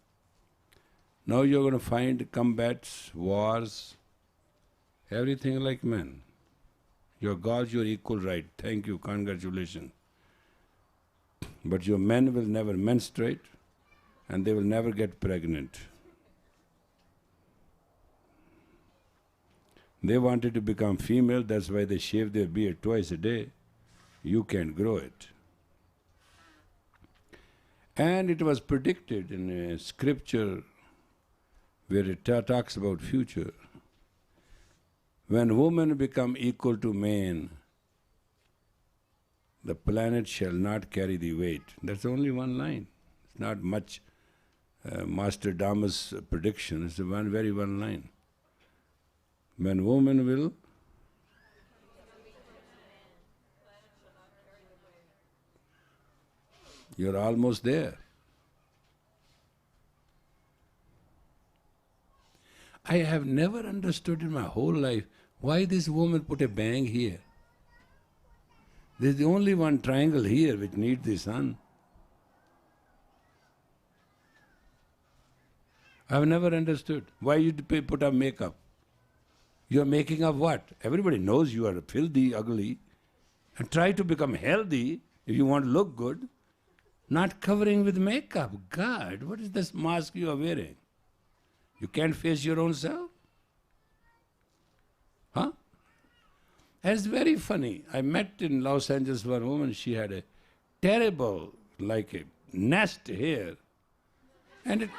Now you're going to find combats, wars, everything like men. Your gods, your equal right. Thank you, congratulations. But your men will never menstruate and they will never get pregnant. They wanted to become female, that's why they shave their beard twice a day. You can't grow it. And it was predicted in a scripture where it talks about future. When women become equal to men, the planet shall not carry the weight. That's only one line. It's not much Master Dhamma's prediction. It's very one line. When women will you're almost there. I have never understood in my whole life why this woman put a bang here. There's the only one triangle here which needs the sun. I've never understood why you put up makeup. You're making up what? Everybody knows you are filthy, ugly, and try to become healthy if you want to look good. Not covering with makeup. God, what is this mask you are wearing? You can't face your own self? Huh? It's very funny. I met in Los Angeles one woman, she had a terrible, like a nest hair. And it,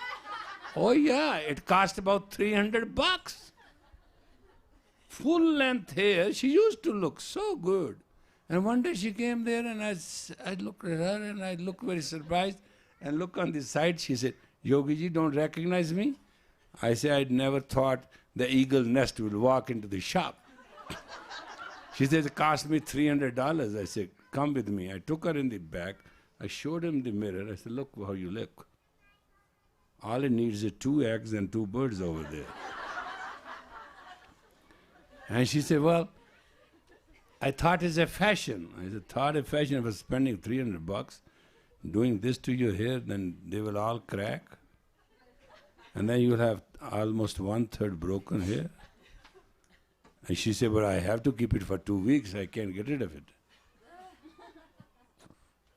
oh yeah, it cost about $300. Full length hair, she used to look so good. And one day she came there and I looked at her and I looked very surprised and looked on the side, she said, Yogi ji, don't recognize me? I said, I'd never thought the eagle nest would walk into the shop. She said, it cost me $300. I said, come with me. I took her in the back. I showed him the mirror. I said, look how you look. All it needs is 2 eggs and 2 birds over there. And she said, well, I thought it's a fashion. I said, thought a fashion was spending $300 doing this to your hair, then they will all crack. And then you'll have almost 1/3 broken hair. And she said, but I have to keep it for 2 weeks. I can't get rid of it.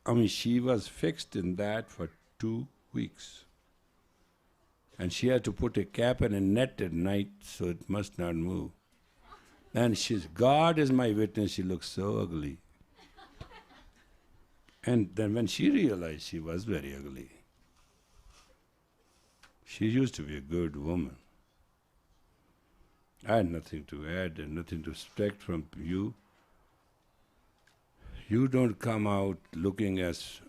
I mean, she was fixed in that for 2 weeks. And she had to put a cap and a net at night so it must not move. And she's, God is my witness, she looks so ugly. And then when she realized she was very ugly, she used to be a good woman. I had nothing to add and nothing to expect from you. You don't come out looking as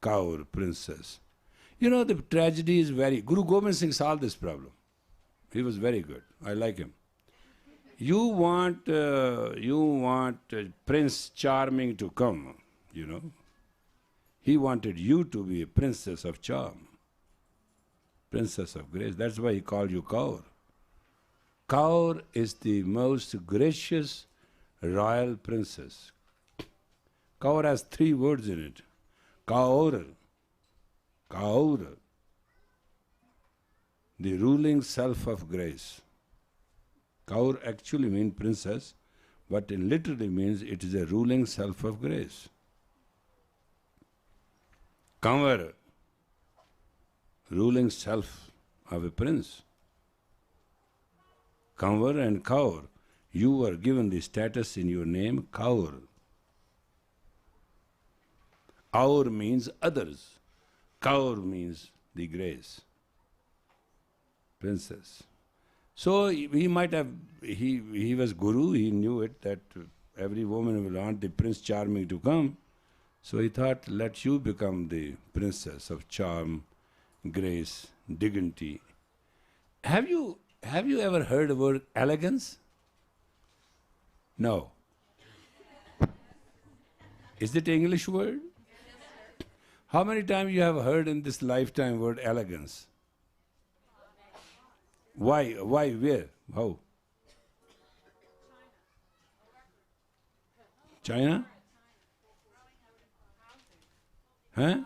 Kaur, princess. You know, the tragedy is Guru Gobind Singh solved this problem. He was very good. I like him. You want Prince Charming to come, you know. He wanted you to be a princess of charm, princess of grace. That's why he called you Kaur. Kaur is the most gracious royal princess. Kaur has 3 words in it. Kaur, Kaur, the ruling self of grace. Kaur actually means princess, but it literally means it is a ruling self of grace. Kanvar, ruling self of a prince. Kanvar and Kaur, you were given the status in your name, Kaur. Aur means others. Kaur means the grace. Princess. So he might have, he was Guru, he knew it, that every woman will want the Prince Charming to come. So he thought, let you become the princess of charm, grace, dignity. Have you ever heard the word elegance? No. Is it an English word? How many times you have heard in this lifetime word elegance? Why, where, how? China? Huh?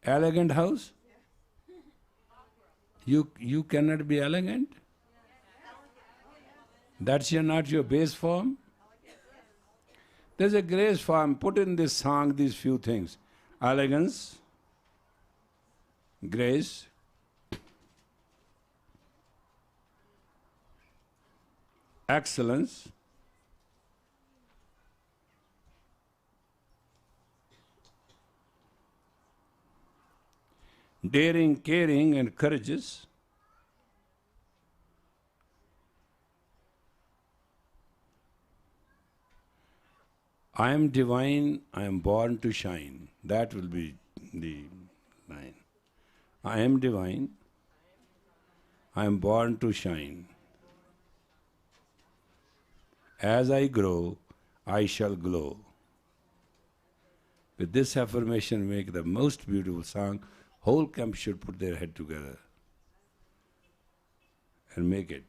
Elegant house? You cannot be elegant? That's not your base form? There's a grace form. Put in this song these few things. Elegance, grace, excellence, daring, caring, and courageous. I am divine, I am born to shine. That will be the line. I am divine, I am born to shine. As I grow, I shall glow. With this affirmation, make the most beautiful song. Whole camp should put their head together and make it.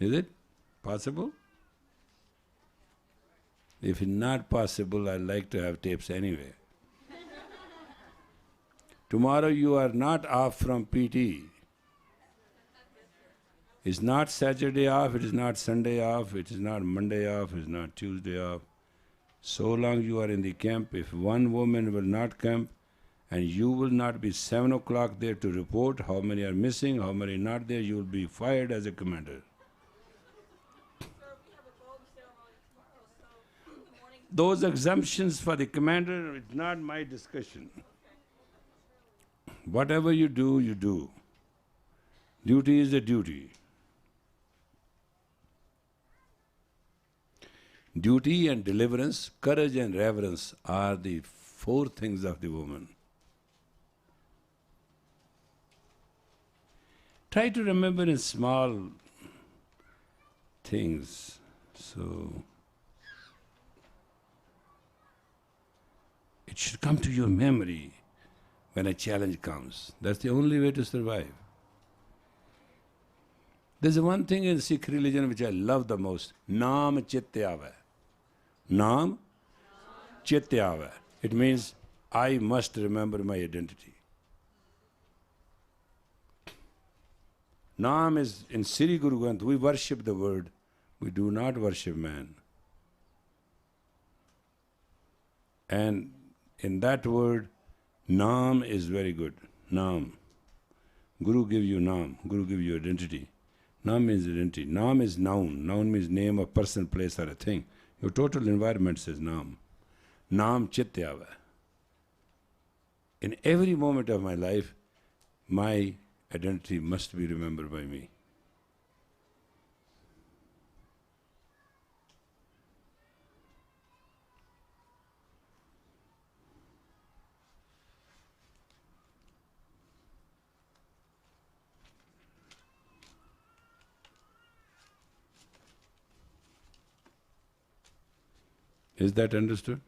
Is it possible? If it's not possible, I'd like to have tapes anyway. Tomorrow you are not off from PT. It's not Saturday off, it is not Sunday off, it is not Monday off, it is not Tuesday off. So long you are in the camp, if one woman will not come and you will not be 7 o'clock there to report how many are missing, how many not there, you will be fired as a commander. Those exemptions for the commander, it's not my discussion. Whatever you do, you do. Duty is a duty. Duty and deliverance, courage and reverence are the 4 things of the woman. Try to remember in small things. So, it should come to your memory when a challenge comes. That's the only way to survive. There's one thing in Sikh religion which I love the most. Naam chitte aave. Naam chitte aave. It means I must remember my identity. Naam is in Sri Guru Granth. We worship the word. We do not worship man. And in that word, Naam is very good. Naam. Guru give you Naam. Guru give you identity. Naam means identity. Naam is noun. Noun means name of person, place, or a thing. Your total environment says Naam. Naam chitte aave. In every moment of my life, my identity must be remembered by me. Is that understood?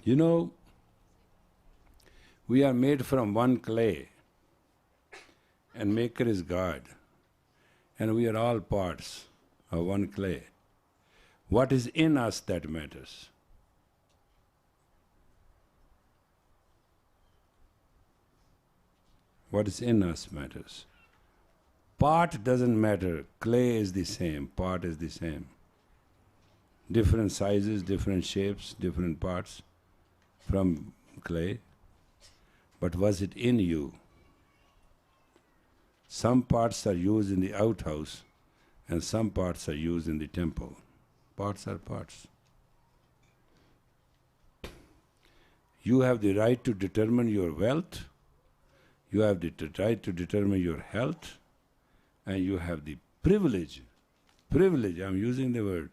You know, we are made from one clay, and Maker is God, and we are all parts of one clay. What is in us that matters. What is in us matters. Part doesn't matter. Clay is the same. Part is the same. Different sizes, different shapes, different parts from clay. But was it in you? Some parts are used in the outhouse and some parts are used in the temple. Parts are parts. You have the right to determine your wealth, you have the right to determine your health, and you have the privilege, I'm using the word,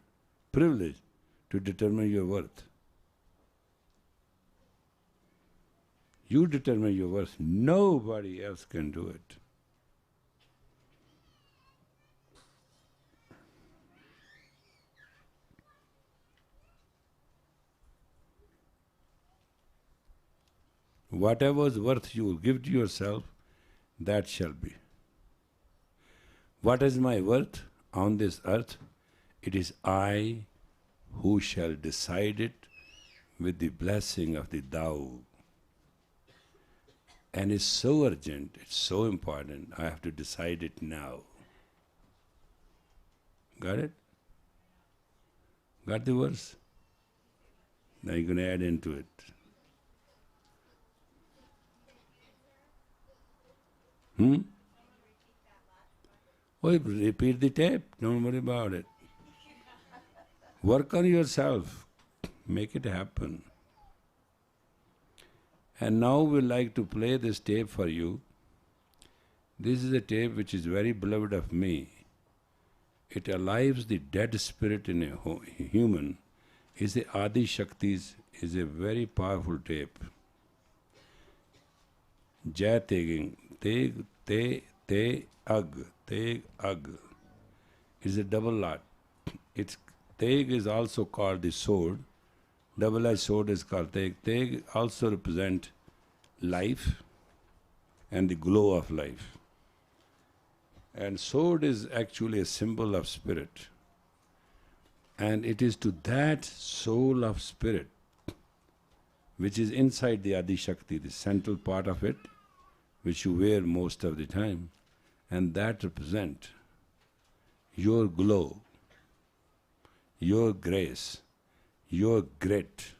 privilege, to determine your worth. You determine your worth. Nobody else can do it. Whatever's worth you will give to yourself, that shall be. What is my worth on this earth? It is I who shall decide it with the blessing of the Tao. And it's so urgent, it's so important, I have to decide it now. Got it? Got the verse? Now you're going to add into it. Oh, repeat the tape, don't worry about it. Work on yourself, make it happen. And now we'd like to play this tape for you. This is a tape which is very beloved of me. It alives the dead spirit in a human. Is the Adi Shaktis, is a very powerful tape. Jai Teging, Teg, Te, Ag. It's a double lot. It's Teg is also called the sword. Double-edged sword is called Teg. Teg also represent life and the glow of life. And sword is actually a symbol of spirit. And it is to that soul of spirit, which is inside the Adi Shakti, the central part of it, which you wear most of the time, and that represent your glow, your grace, your grit.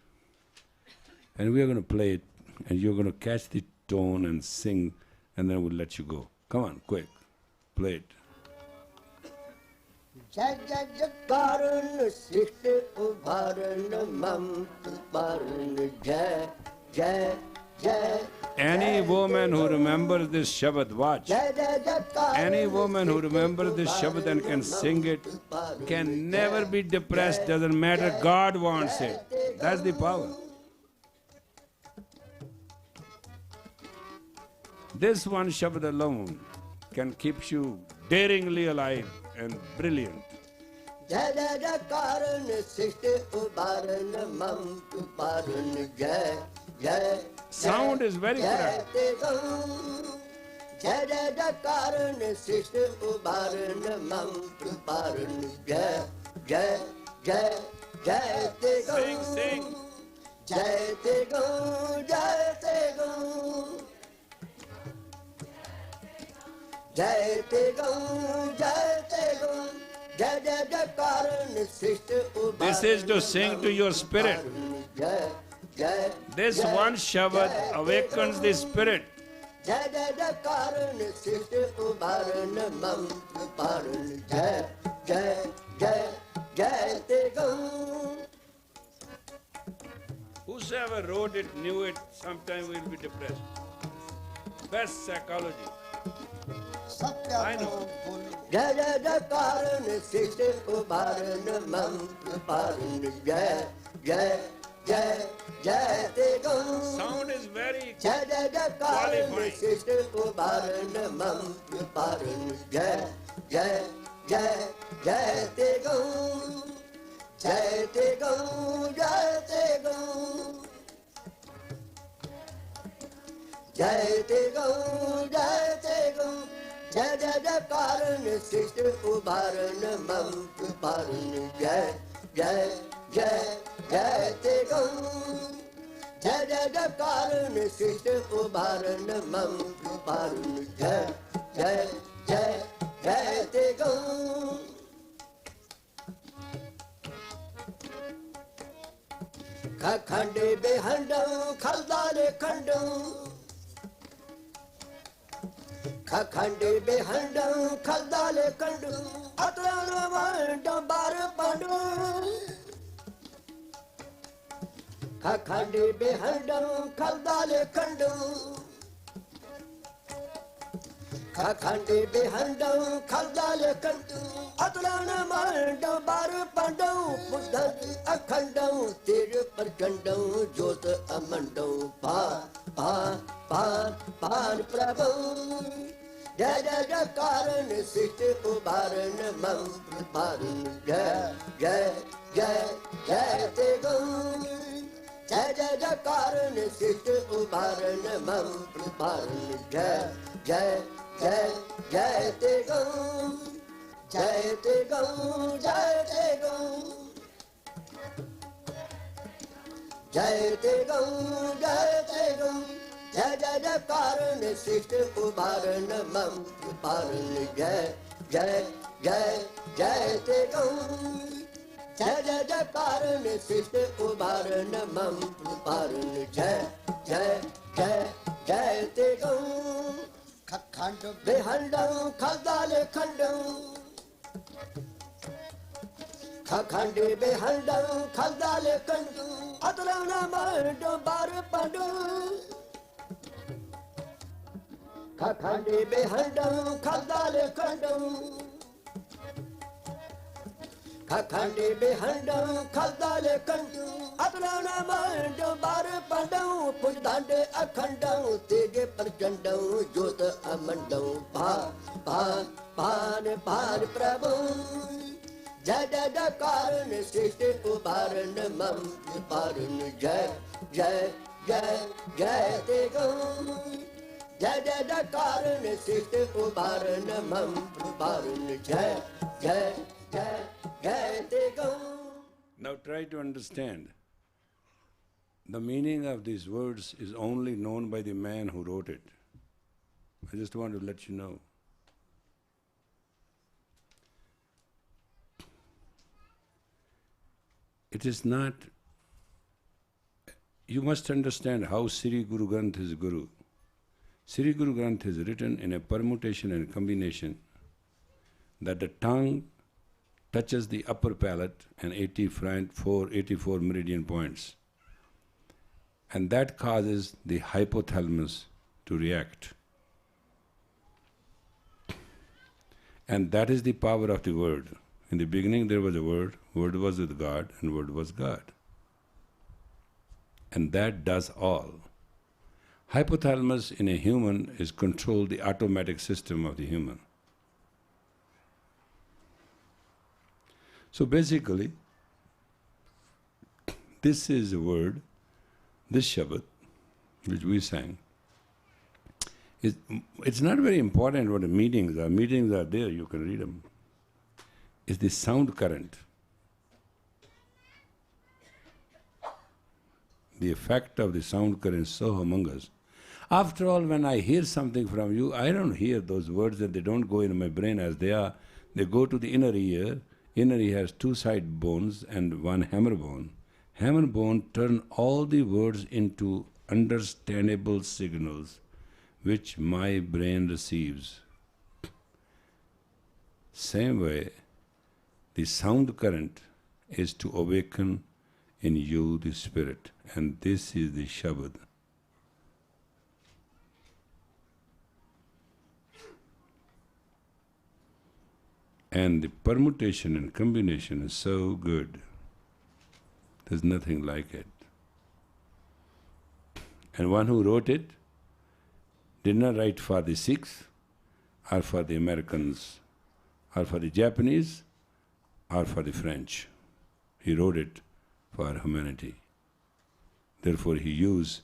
And we are going to play it, and you're going to catch the tone and sing, and then we'll let you go. Come on, quick, play it. Any woman who remembers this Shabad, watch. Any woman who remembers this Shabad and can sing it can never be depressed, doesn't matter, God wants it. That's the power. This one Shabad alone can keep you daringly alive and brilliant. Sound is very correct. Sing, sing. This is to sing to your spirit. This one Shabad awakens the spirit. Whosoever wrote it, knew it, sometime will be depressed. Best psychology. I know. Sound is very qualifying. Khande behandam khaldale khandam Khande behandam khaldale khandam Atran vandam bar pandam Khande behandam khaldale khandam Khande behandam khaldale khandam Atlana Manda Bar Pandau, Pudan Akandau, Tir Perkandau, Jota Amandau, Pa, Prabhu. Jaya Karan Sita Ubaran Mam Paran Jaya Te Gum Jaya Karan Sita Ubaran Mam Paran Jaya Te Gum Jaya Te Gum Jaya Te Gum Jaya Te Gum Jaya Te Gum Jaya Karan Sita Ubaran Mam Paran Jaya Te Gum Jaya Karan Sita Ubaran Mam Paran Jaya Te Gum Behandam Khaldale Khandam Khandi Behandam Khaldale Khandam Atlana Mando Bar Pandu Khandi Behandam Khaldale Khandam Khandi Behandam Khaldale Khandam Atlana Mando Bar Pandu Pujdande Akhandam Tege Perkandam Jota Amandam Par Prabhu Jaya Karan Sita Ubaran Mam Paran Jaya Te Gum Jaya Karan Sita Ubaran Mam Paran Jaya Te Gum. Now try to understand. The meaning of these words is only known by the man who wrote it. I just want to let you know. It is not, you must understand how Sri Guru Granth is Guru. Sri Guru Granth is written in a permutation and combination that the tongue touches the upper palate and 84 meridian points. And that causes the hypothalamus to react. And that is the power of the word. In the beginning there was a word was with God, and word was God. And that does all. Hypothalamus in a human is control the automatic system of the human. So basically, this is a word, this Shabad, which we sang. It's not very important what the meanings are. Meanings are there, you can read them. It's the sound current. The effect of the sound current is so humongous. After all, when I hear something from you, I don't hear those words and they don't go in my brain as they are. They go to the inner ear. Inner ear has two side bones and one hammer bone. Hammer bone turn all the words into understandable signals which my brain receives. Same way, the sound current is to awaken in you the spirit, and this is the Shabad. And the permutation and combination is so good. There's nothing like it. And one who wrote it did not write for the Sikhs, or for the Americans, or for the Japanese, or for the French. He wrote it for humanity. Therefore he used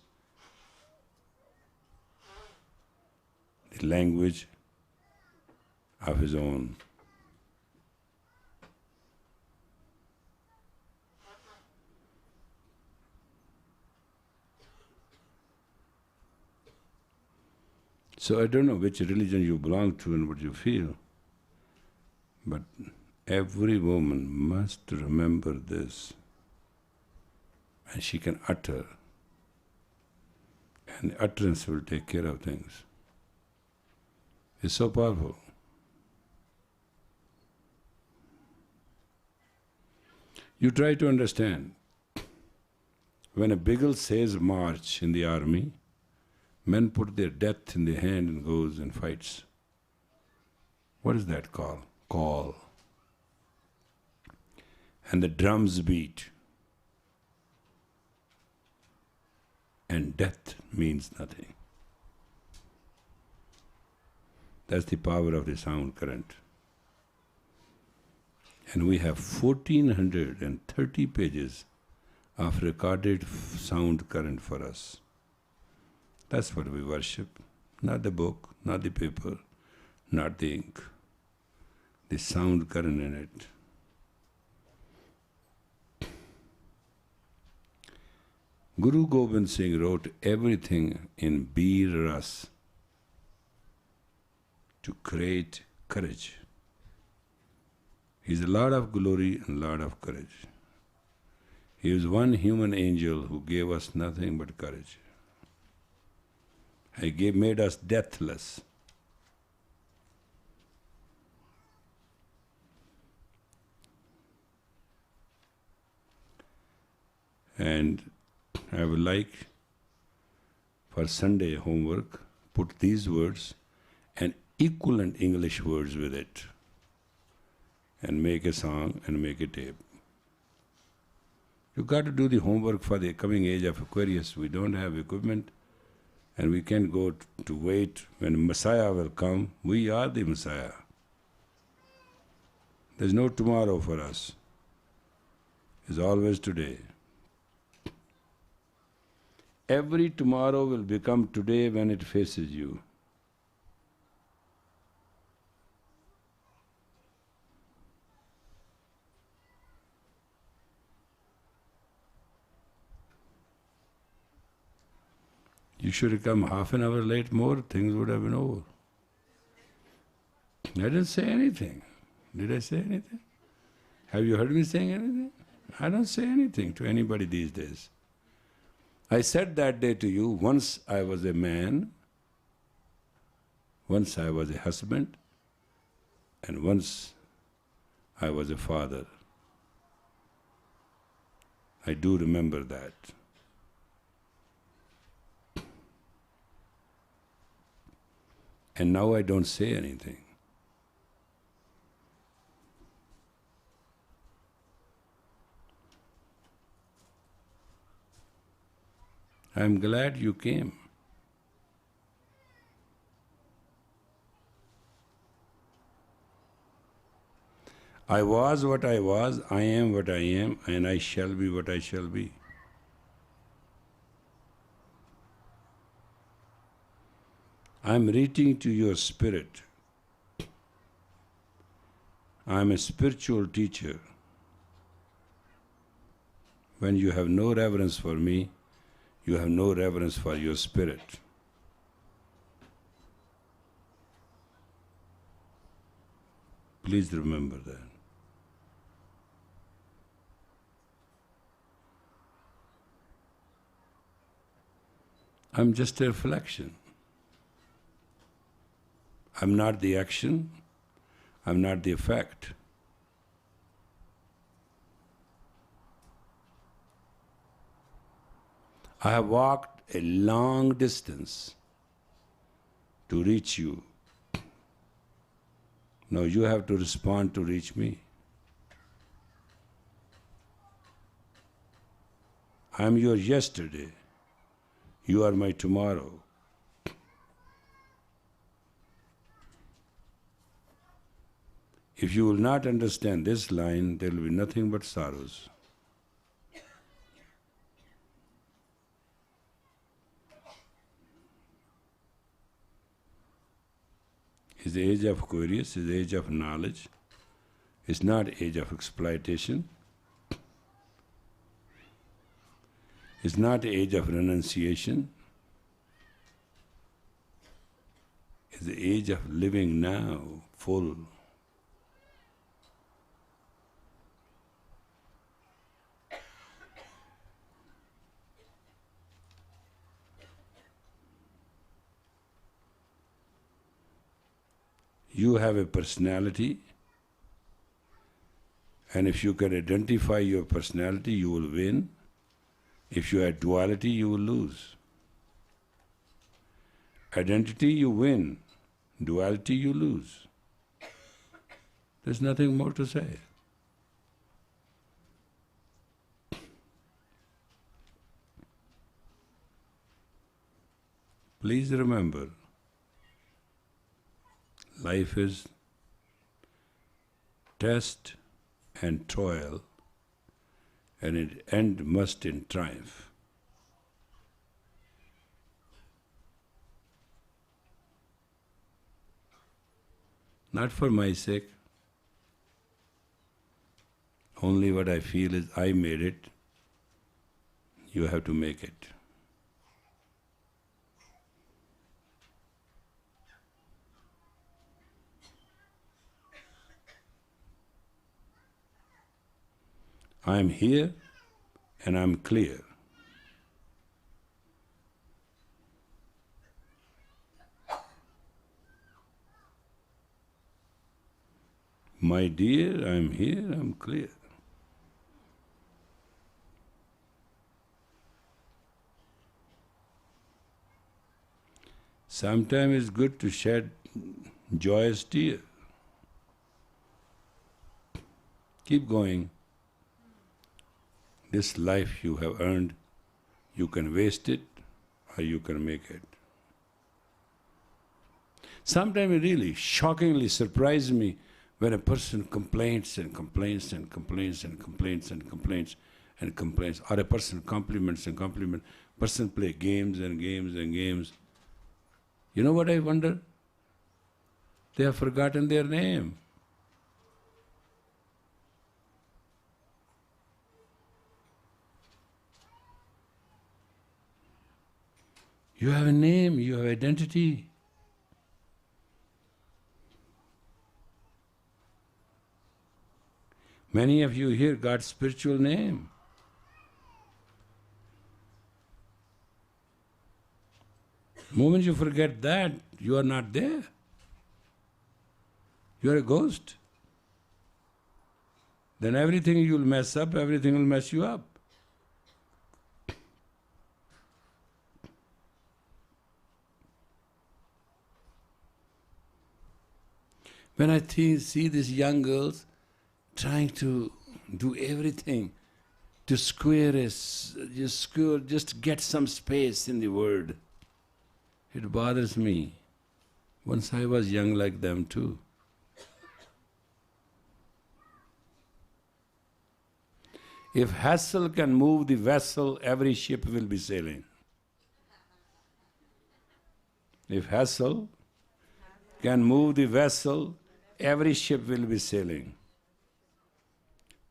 the language of his own. So I don't know which religion you belong to and what you feel, but every woman must remember this, and she can utter, and utterance will take care of things. It's so powerful. You try to understand, when a beagle says march in the army, men put their death in their hand and goes and fights. What is that call? Call. and the drums beat, and death means nothing. That's the power of the sound current. And we have 1430 pages of recorded sound current for us. That's what we worship. Not the book, not the paper, not the ink. The sound current in it. Guru Gobind Singh wrote everything in Bir Ras to create courage. He's a lot of glory and a lot of courage. He is one human angel who gave us nothing but courage. He made us deathless. And I would like for Sunday homework, put these words and equivalent English words with it, and make a song and make a tape. You got to do the homework for the coming age of Aquarius. We don't have equipment, and we can't go to wait when Messiah will come. We are the Messiah. There's no tomorrow for us. It's always today. Every tomorrow will become today when it faces you. You should have come half an hour late more, things would have been over. I didn't say anything. Did I say anything? Have you heard me saying anything? I don't say anything to anybody these days. I said that day to you, once I was a man, once I was a husband, and once I was a father. I do remember that. And now I don't say anything. I'm glad you came. I was what I was, I am what I am, and I shall be what I shall be. I'm reaching to your spirit. I'm a spiritual teacher. When you have no reverence for me, you have no reverence for your spirit. Please remember that. I'm just a reflection. I'm not the action. I'm not the effect. I have walked a long distance to reach you. Now you have to respond to reach me. I am your yesterday. You are my tomorrow. If you will not understand this line, there will be nothing but sorrows. It's the age of Aquarius, it's the age of knowledge. It's not age of exploitation. It's not the age of renunciation. It's the age of living now, full. You have a personality, and if you can identify your personality, you will win. If you have duality, you will lose. Identity, you win. Duality, you lose. There's nothing more to say. Please remember, life is test and toil, and it end must in triumph. Not for my sake. Only what I feel is I made it. You have to make it. I am here and I am clear. My dear, I am here, I am clear. Sometimes it's good to shed joyous tear. Keep going. This life you have earned, you can waste it or you can make it. Sometimes it really shockingly surprises me when a person complains and complains and complains and complains and complains and complains, or a person compliments and compliments, person play games and games and games. You know what I wonder? They have forgotten their name. You have a name, you have identity. Many of you here got spiritual name. Moment you forget that, you are not there. You are a ghost. Then everything you will mess up, everything will mess you up. When I see these young girls trying to do everything to just get some space in the world, it bothers me. Once I was young like them too. If hassle can move the vessel, every ship will be sailing. If hassle can move the vessel, every ship will be sailing.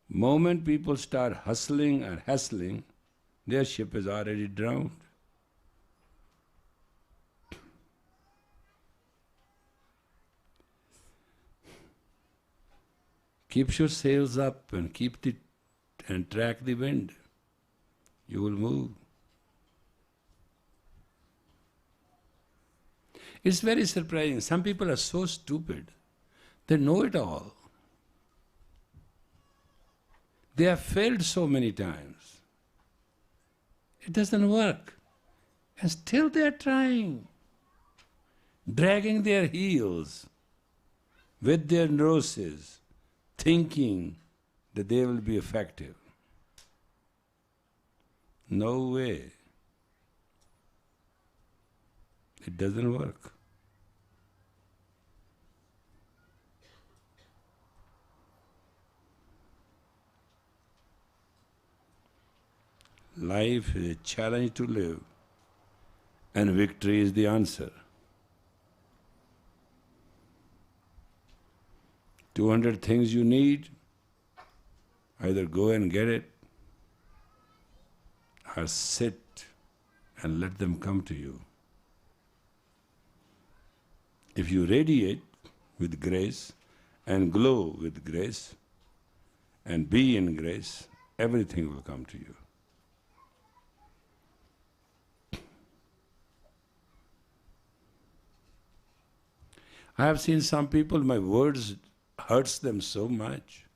Moment people start hustling and hassling, their ship is already drowned. Keep your sails up and and track the wind. You will move. It's very surprising. Some people are so stupid. They know it all. They have failed so many times. It doesn't work. And still they are trying, dragging their heels with their noses, thinking that they will be effective. No way. It doesn't work. Life is a challenge to live, and victory is the answer. 200 things you need, either go and get it, or sit and let them come to you. If you radiate with grace and glow with grace and be in grace, everything will come to you. I have seen some people, my words hurts them so much.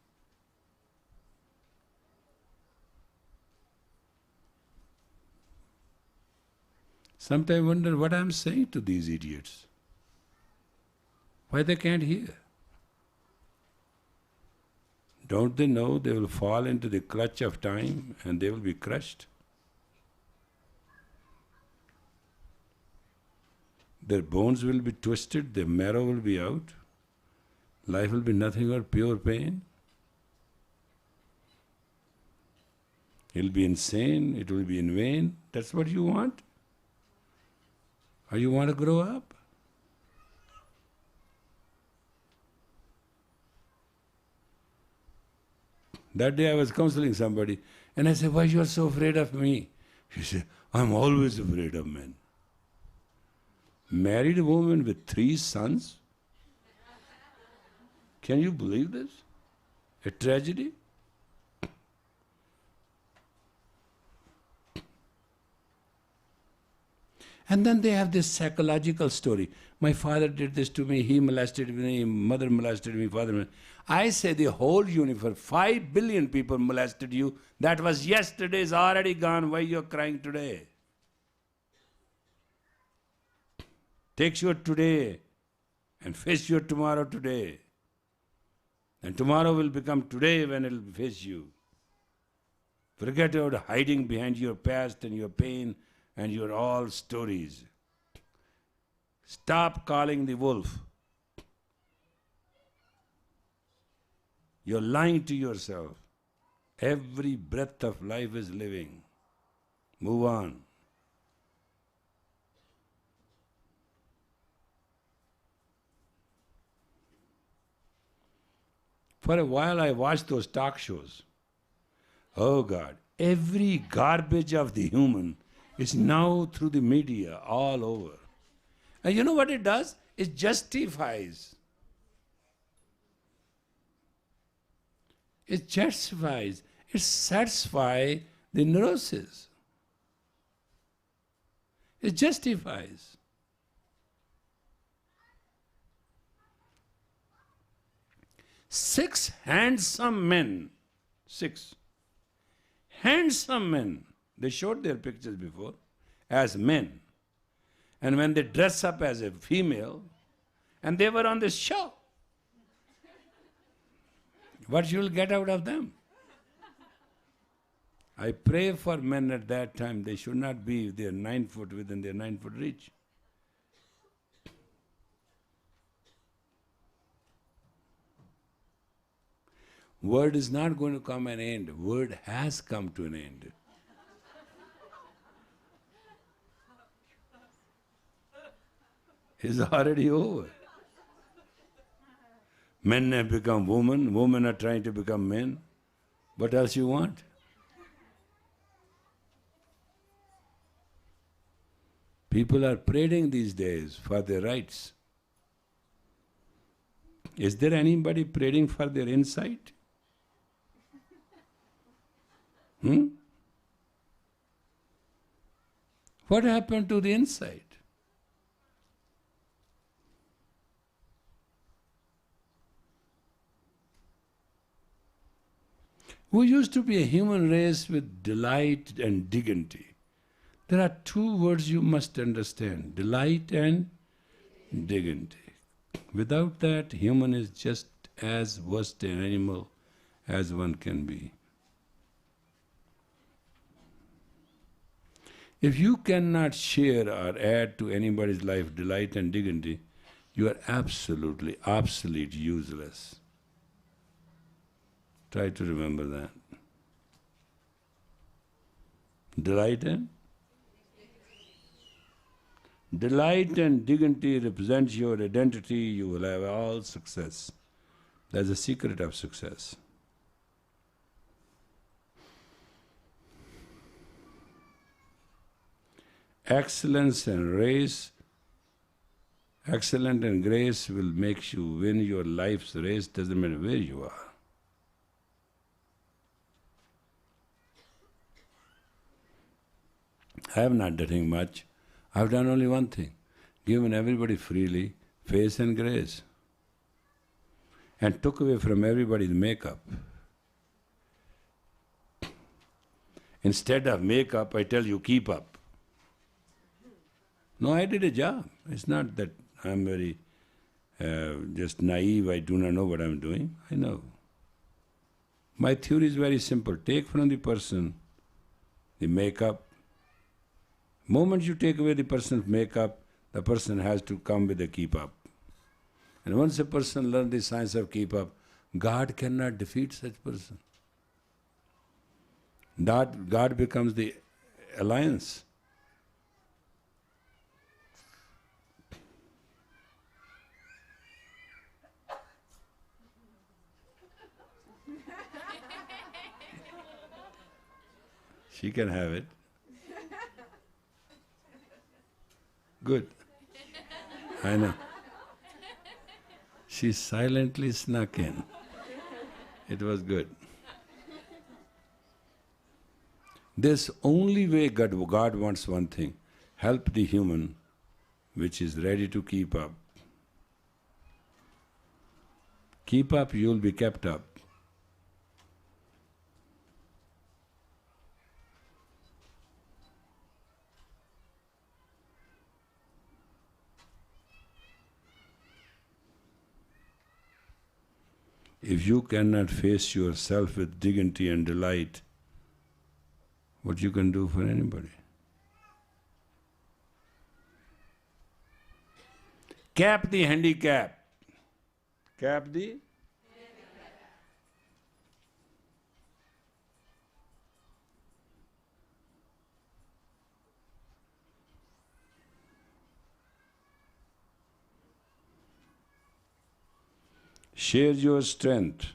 Sometimes I wonder what I am saying to these idiots. Why they can't hear? Don't they know they will fall into the clutch of time and they will be crushed? Their bones will be twisted, their marrow will be out. Life will be nothing but pure pain. It'll be insane, it will be in vain. That's what you want? Or you want to grow up? That day I was counseling somebody and I said, why you are so afraid of me? She said, I'm always afraid of men. Married woman with 3 sons? Can you believe this? A tragedy? And then they have this psychological story. My father did this to me, he molested me, mother molested me, father molested me. I say the whole universe, 5 billion people molested you. That was yesterday, is already gone. Why you're crying today? Take your today and face your tomorrow today. And tomorrow will become today when it will face you. Forget about hiding behind your past and your pain and your all stories. Stop calling the wolf. You're lying to yourself. Every breath of life is living. Move on. For a while I watched those talk shows. Oh God, every garbage of the human is now through the media all over. And you know what it does? It justifies. It justifies. It satisfies the neurosis. It justifies. Six handsome men, they showed their pictures before as men. And when they dress up as a female, and they were on this show, what you will get out of them? I pray for men at that time, they should not be their 9 foot within their 9 foot reach. Word is not going to come an end. Word has come to an end. It's already over. Men have become women, women are trying to become men. What else you want? People are praying these days for their rights. Is there anybody praying for their insight? What happened to the insight? We used to be a human race with delight and dignity. There are 2 words you must understand, delight and dignity. Without that, human is just as worst an animal as one can be. If you cannot share or add to anybody's life delight and dignity, you are absolutely obsolete, useless. Try to remember that. Delight and dignity represents your identity, you will have all success. That's the secret of success. Excellence and grace will make you win your life's race, doesn't matter where you are. I have not done much. I have done only one thing, given everybody freely face and grace, and took away from everybody's makeup. Instead of makeup, I tell you, keep up. No, I did a job. It's not that I'm very just naive, I do not know what I'm doing. I know. My theory is very simple. Take from the person the makeup. Moment you take away the person's makeup, the person has to come with a keep up. And once a person learns the science of keep up, God cannot defeat such person. God becomes the alliance. She can have it. Good. I know. She silently snuck in. It was good. There's only way God wants one thing: help the human which is ready to keep up. Keep up, you'll be kept up. If you cannot face yourself with dignity and delight, what you can do for anybody? Cap the handicap. Cap the handicap. Share your strength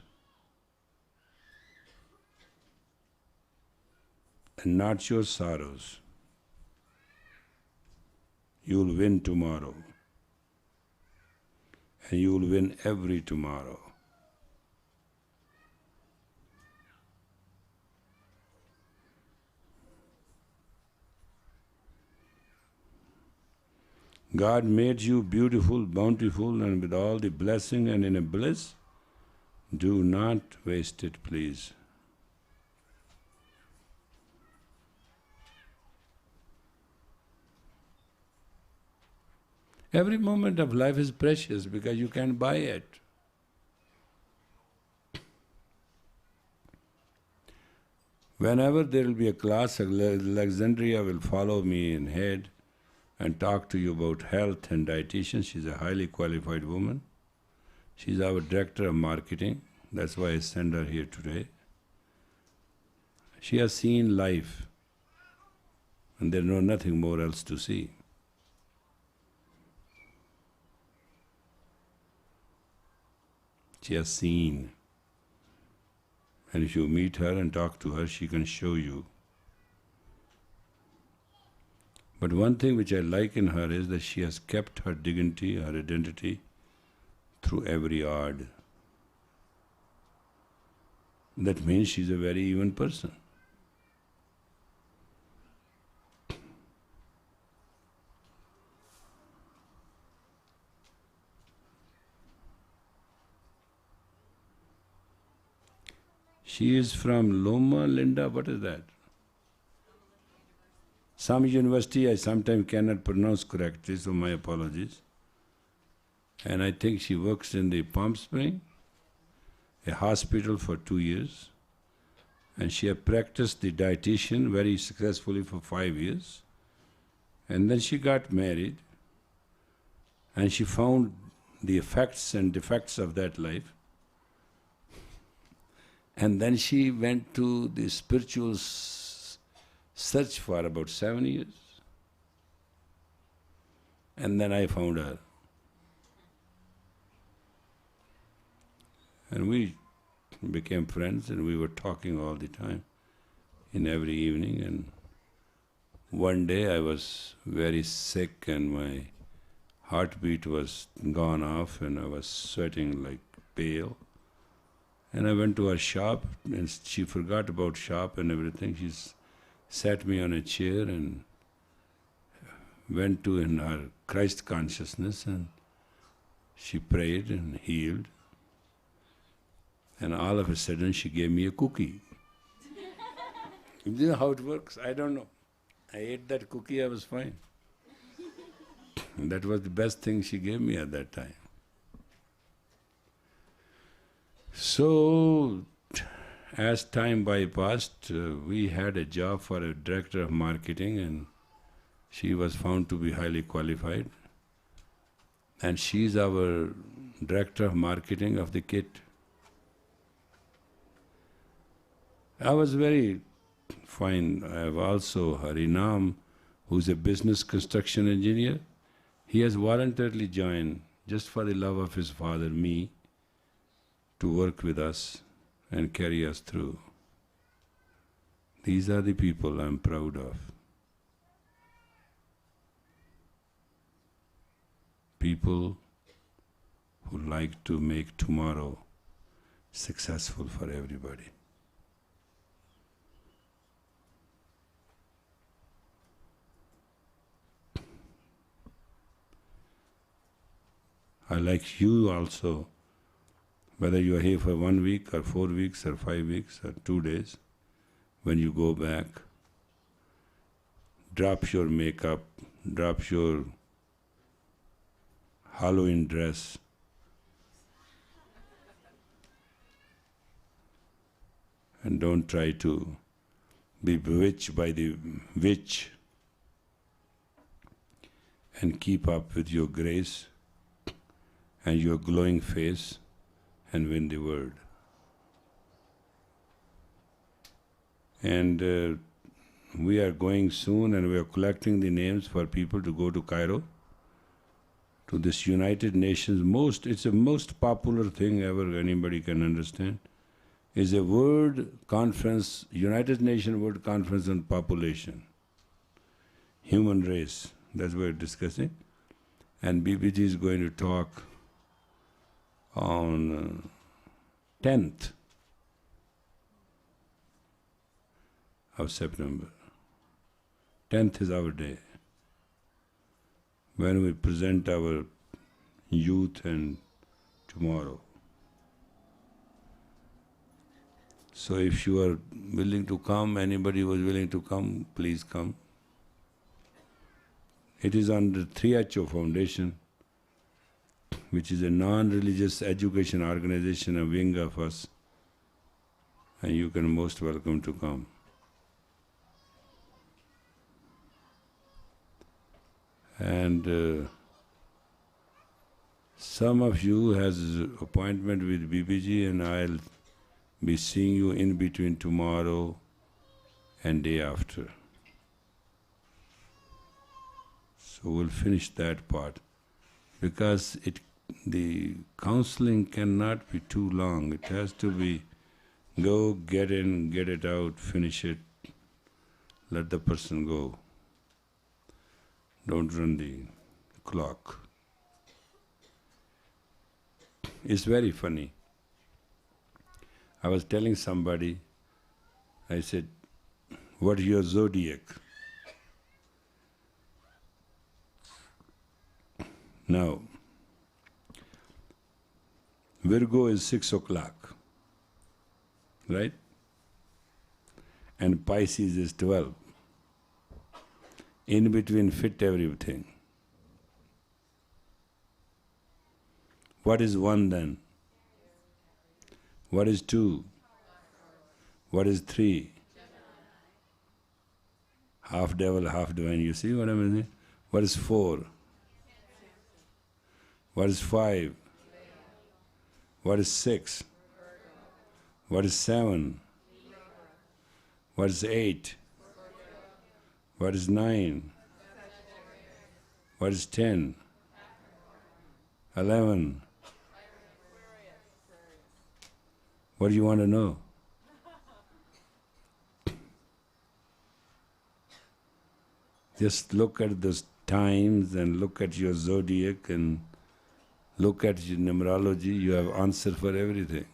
and not your sorrows. You'll win tomorrow, and you'll win every tomorrow. God made you beautiful, bountiful, and with all the blessing and in a bliss. Do not waste it, please. Every moment of life is precious because you can't buy it. Whenever there will be a class, Alexandria will follow me in head and talk to you about health and dietitian. She's a highly qualified woman. She's our director of marketing. That's why I sent her here today. She has seen life, and there's nothing more else to see. She has seen. And if you meet her and talk to her, she can show you. But one thing which I like in her is that she has kept her dignity, her identity through every odd. That means she's a very even person. She is from Loma Linda, what is that? Some university I sometimes cannot pronounce correctly, so my apologies. And I think she works in the Palm Spring, a hospital for 2 years. And she had practiced the dietitian very successfully for 5 years. And then she got married, and she found the effects and defects of that life. And then she went to the spiritual search for about 7 years. And then I found her. And we became friends, and we were talking all the time, in every evening. And one day I was very sick, and my heartbeat was gone off, and I was sweating like pale. And I went to her shop, and she forgot about shop and everything. She sat me on a chair and went to in her Christ consciousness, and she prayed and healed. And all of a sudden she gave me a cookie. You know how it works? I don't know. I ate that cookie, I was fine. And that was the best thing she gave me at that time. So, as time passed, we had a job for a director of marketing, and she was found to be highly qualified. and she's our director of marketing of the kit. I was very fine. I have also Harinam, who's a business construction engineer. He has voluntarily joined, just for the love of his father, me, to work with us and carry us through. These are the people I'm proud of. People who like to make tomorrow successful for everybody. I like you also, whether you are here for 1 week or 4 weeks or 5 weeks or 2 days, when you go back, drop your makeup, drop your Halloween dress, and don't try to be bewitched by the witch, and keep up with your grace and your glowing face and win the world. And we are going soon, and we are collecting the names for people to go to Cairo, to this United Nations it's a most popular thing ever anybody can understand, is a world conference, United Nations World Conference on Population, human race, that's what we're discussing. And BBG is going to talk on 10th of September. 10th is our day, when we present our youth and tomorrow. So if you are willing to come, anybody who is willing to come, please come. It is under 3HO Foundation, which is a non-religious education organization, a wing of us, and you can most welcome to come. And some of you has appointment with BBG, and I'll be seeing you in between tomorrow and day after. So we'll finish that part, because the counseling cannot be too long. It has to be go, get in, get it out, finish it, let the person go. Don't run the clock. It's very funny. I was telling somebody, I said, what is your zodiac? Now, Virgo is 6 o'clock, right? And Pisces is 12. In between fit everything. What is 1 then? What is 2? What is 3? Half devil, half divine. You see what I mean? What is 4? What is 5? What is 6? What is 7? What is 8? What is 9? What is 10? 11? What do you want to know? Just look at those times and look at your zodiac and look at your numerology. You have answer for everything.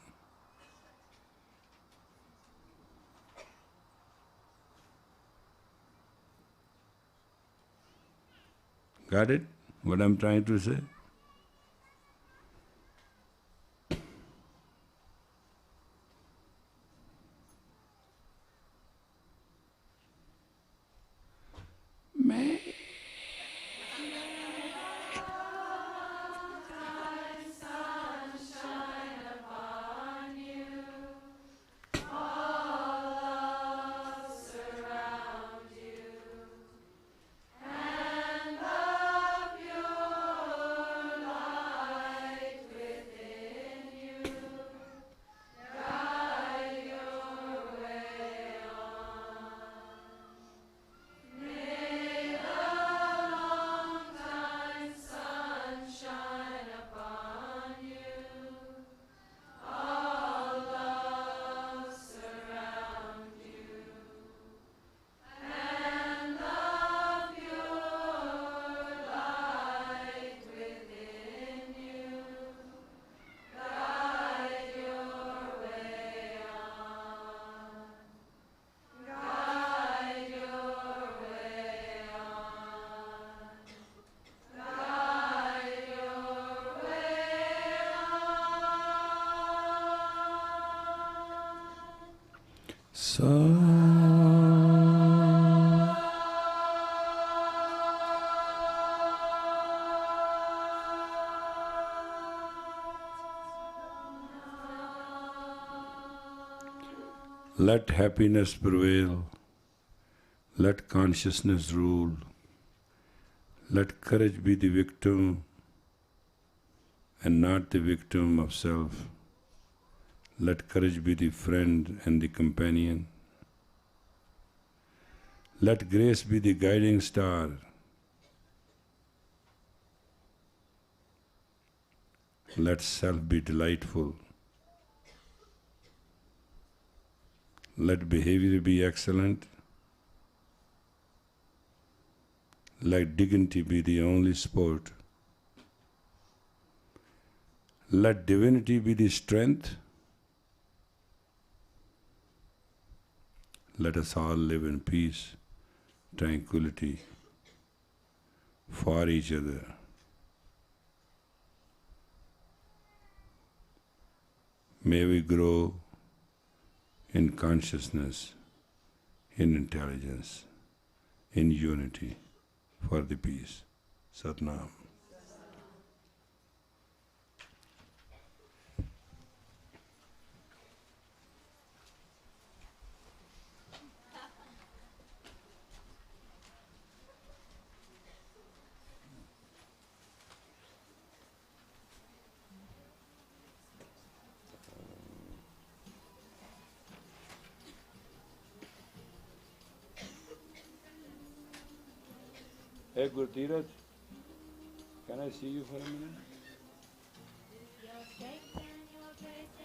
Got it? What I'm trying to say? Man. Sa. Let happiness prevail. Let consciousness rule. Let courage be the victim and not the victim of self. Let courage be the friend and the companion. Let grace be the guiding star. Let self be delightful. Let behavior be excellent. Let dignity be the only sport. Let divinity be the strength. Let us all live in peace, tranquility, for each other. May we grow in consciousness, in intelligence, in unity, for the peace. Satnam. Hey Gurtirath, can I see you for a minute? Your strength and your grace